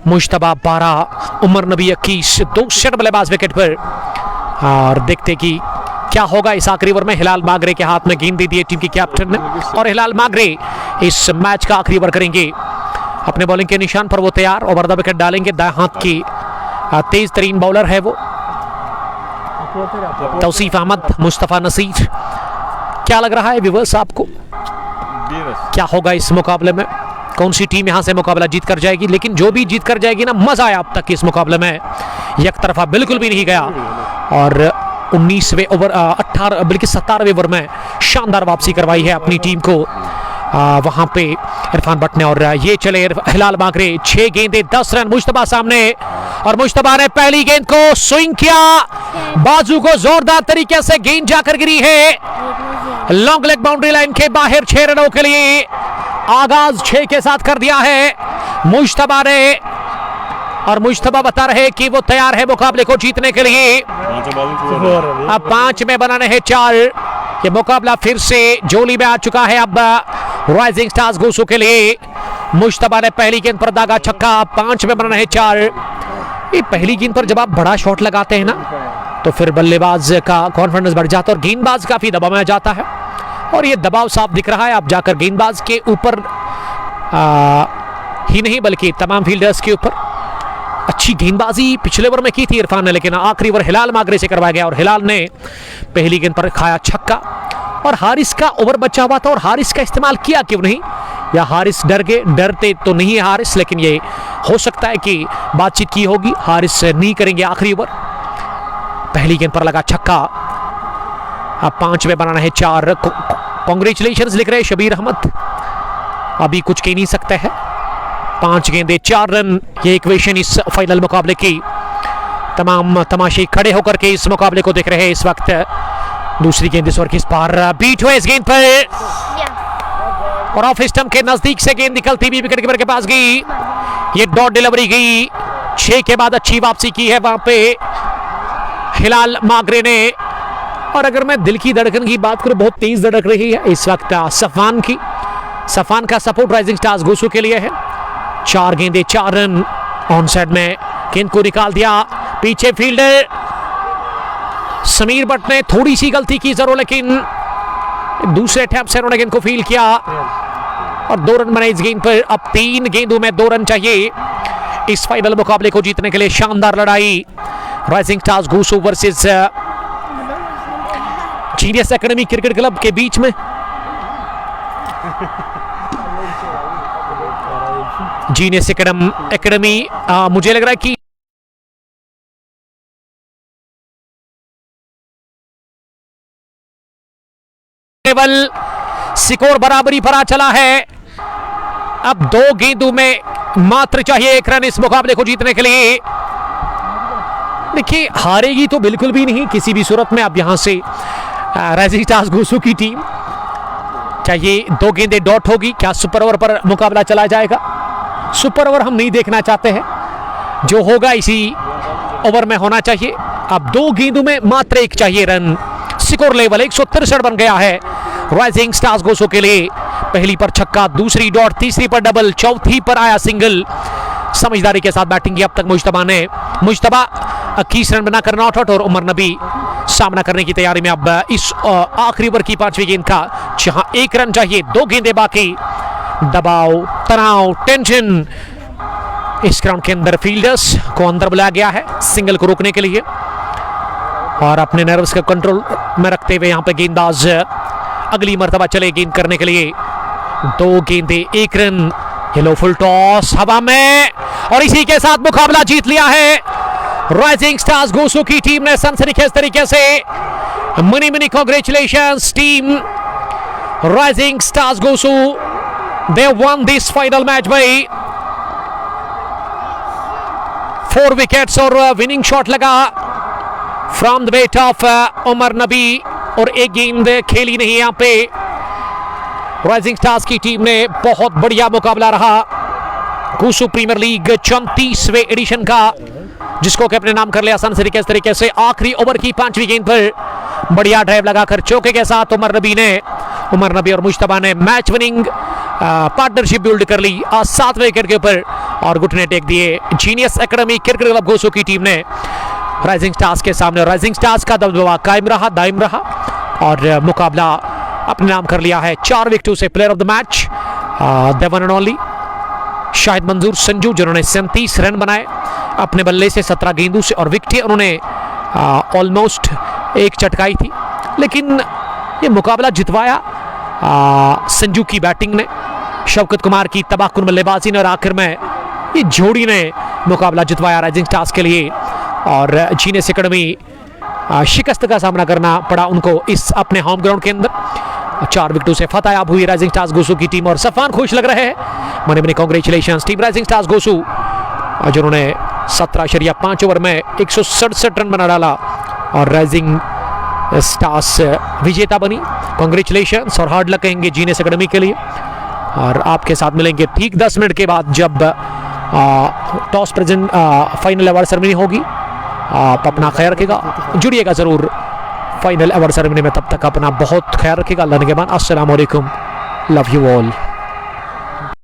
मुश्तबा 12, उमर नबी 21, 2 सेट बल्लेबाज विकेट पर। और देखते कि क्या होगा इस आखिरी ओवर में। हिलाल मागरे के हाथ में गेंद दे दी है टीम के कैप्टन ने, और हिलाल मागरे इस मैच का आखिरी ओवर करेंगे। अपने बॉलिंग के निशान पर वो तैयार, ओवर द विकेट डालेंगे। दाएं हाथ की तेज तरीन बॉलर है वो तौसीफ अहमद, मुस्तफा नसीर। क्या लग रहा है व्यूअर्स आपको, क्या होगा इस मुकाबले में? कौन सी टीम यहां से मुकाबला जीत कर जाएगी? लेकिन जो भी जीत कर जाएगी ना, मजा आया अब तक इस मुकाबले में, एक तरफा बिल्कुल भी नहीं गया। और 19वें ओवर 18 बल्कि 17वें ओवर में शानदार वापसी करवाई है अपनी टीम को वहां पे इरफान भट्ट ने। और ये चले हिलाल मागरे, 6 गेंदें 10 रन। मुश्तबा सामने, और मुश्तबा ने पहली गेंद को स्विंग किया, बाजू को जोरदार तरीके से गेंद जाकर गिरी है लॉन्ग लेग बाउंड्री लाइन के बाहर। 6 रनों के लिए आगाज 6 के साथ कर दिया है मुश्तबा ने, और मुश्तबा बता रहे कि वो तैयार है मुकाबले को जीतने के लिए। अब 5 में बनाने हैं 4। ये मुकाबला फिर से जोली में आ चुका है अब राइजिंग स्टार्स घूसू के लिए। मुश्तबा ने पहली गेंद पर दागा छक्का, 5 में बनाने हैं 4। ये पहली गेंद पर जब आप बड़ा शॉट लगाते हैं ना, तो फिर बल्लेबाज का कॉन्फिडेंस बढ़ जाता है और गेंदबाज काफी दबाव में आ जाता है। और ये दबाव साफ दिख रहा है अब जाकर गेंदबाज के ऊपर ही नहीं बल्कि तमाम फील्डर्स के ऊपर। अच्छी गेंदबाजी पिछले ओवर में की थी इरफान ने, लेकिन आखिरी ओवर हिलाल मागरे से करवाया गया और हिलाल ने पहली गेंद पर खाया छक्का। और हारिस का ओवर बचा हुआ था और हारिस का इस्तेमाल किया क्यों नहीं, या हारिस डरते तो नहीं है हारिस, लेकिन ये हो सकता है कि बातचीत की होगी, हारिस नहीं करेंगे आखिरी ओवर। पहली गेंद पर लगा छक्का, अब 5 में बनाना है 4। कॉन्ग्रेचुलेशंस लिख रहे शबीर अहमद, अभी कुछ कह नहीं सकते हैं। 5 गेंदे 4 रन, ये इक्वेशन इस फाइनल मुकाबले की। तमाम तमाशे खड़े होकर के इस मुकाबले को देख रहे हैं इस वक्त। दूसरी गेंद इस ओवर किस पार बीट हुए इस गेंद पर, और ऑफ स्टंप के नजदीक से गेंद निकलती हुई विकेट कीपर के पास गई। ये डॉट डिलीवरी गई, 6 के बाद अच्छी वापसी की है वहां पे हिलाल मागरे ने। और अगर मैं दिल की धड़कन की बात करूं, बहुत तेज धड़क रही है इस वक्त सफान की। सफान का सपोर्ट राइजिंग स्टार्स गोसू के लिए है। 4 गेंदे 4 रन, ऑन साइड में गेंद को निकाल दिया, पीछे फील्डर समीर भट्ट ने थोड़ी सी गलती की जरूर, लेकिन दूसरे अटैम्प्ट से उन्होंने गेंद को फील्ड किया और 2 रन बने इस गेंद पर। अब 3 गेंदों में 2 रन चाहिए इस फाइनल मुकाबले को जीतने के लिए। शानदार लड़ाई Rising Stars Gosu versus Genius Academy Cricket Club के बीच में। जीनियस एकेडमी मुझे लग रहा है कि केवल स्कोर बराबरी पर आ चला है। अब 2 गेंदों में मात्र चाहिए 1 रन इस मुकाबले को जीतने के लिए। देखिए, हारेगी तो बिल्कुल भी नहीं किसी भी सूरत में। अब यहां से राइजिंग स्टार्स गोसू की टीम चाहिए 2 गेंदें डॉट होगी। क्या सुपर ओवर पर मुकाबला चला जाएगा? सुपर ओवर हम नहीं देखना चाहते हैं, जो होगा इसी ओवर में होना चाहिए। अब 2 गेंदों में मात्र 1 चाहिए रन। स्कोर लेवल 163 बन गया है राइजिंग स्टार्स गोसू के लिए। पहली पर छक्का, दूसरी डॉट, तीसरी पर डबल, चौथी पर आया सिंगल। समझदारी के साथ बैटिंग की अब तक मुश्तबा ने। मुश्तबा 21 रन बनाकर नॉट आउट और उमर नबी सामना करने की तैयारी में। अब इस आखिरी ओवर की 5वीं गेंद का, जहां 1 रन चाहिए, 2 गेंदें बाकी। दबाव, तनाव, टेंशन इस ग्राउंड के अंदर। फील्डर्स को अंदर बुलाया गया है सिंगल को रोकने के लिए और अपने नर्व्स का कंट्रोल में रखते हुए यहां पे गेंदबाज अगली मर्तबा चले गेंद करने के लिए। 2 गेंदे 1 रन। हेलो फुल टॉस हवा में, और इसी के साथ मुकाबला जीत लिया है राइजिंग स्टार्स गोसू की टीम ने सनसनीखेज तरीके से। Many congratulations team Rising Stars Gosu, they won this final match by 4 wickets और विनिंग शॉट लगा from the bat of Umar Nabi, और 1 गेंद खेली नहीं यहां पे। राइजिंग स्टार्स की टीम ने बहुत बढ़िया मुकाबला रहा गोसू प्रीमियर लीग 34वें एडिशन का, जिसको कि अपने नाम कर लिया सनसनीखेज तरीके से। आखिरी ओवर की 5वीं गेंद पर बढ़िया ड्राइव लगाकर चौके के साथ उमर नबी और मुश्तबा ने मैच विनिंग पार्टनरशिप बिल्ड कर ली 7वें विकेट के ऊपर, और घुटने टेक दिए जीनियस एकेडमी क्रिकेट क्लब गोसू की टीम ने राइजिंग स्टार्स के सामने। राइजिंग स्टार्स का दबदबा कायम रहा, दायम रहा, और मुकाबला अपने नाम कर लिया है 4 विकेटों से। Player of the match the one and only Shahid मंजूर संजू, जिन्होंने 37 रन बनाए अपने बल्ले से 17 गेंदों से, और विकेटें उन्होंने ऑलमोस्ट 1 चटकाई थी, लेकिन ये मुकाबला जितवाया संजू की बैटिंग ने, शौकत कुमार की तबाहकुन बल्लेबाजी ने, और आखिर में ये जोड़ी ने मुकाबला जितवाया राइजिंग स्टार्स के लिए। और जीनियस एकेडमी शिकस्त का सामना करना पड़ा उनको इस अपने होम ग्राउंड के अंदर। 4 विकेटों से फतह हुई राइजिंग स्टार्स गोसू की टीम, और सफान खुश लग रहे हैं। Many congratulations team Rising Stars Gosu, जिन्होंने 17.5 ओवर में 167 रन बना डाला और राइजिंग स्टार्स विजेता बनी। कांग्रेचुलेशंस और हार्ड लक कहेंगे जीनियस एकेडमी के लिए। और आपके साथ मिलेंगे ठीक 10 मिनट के बाद, जब toss present final award ceremony होगी। आप अपना ख्याल रखिएगा, जुड़िएगा ज़रूर फाइनल अवार्ड सेरेमनी में। तब तक अपना बहुत ख्याल रखिएगा। अल्लाह ने के बाद अस्सलाम वालेकुम, लव यू ऑल।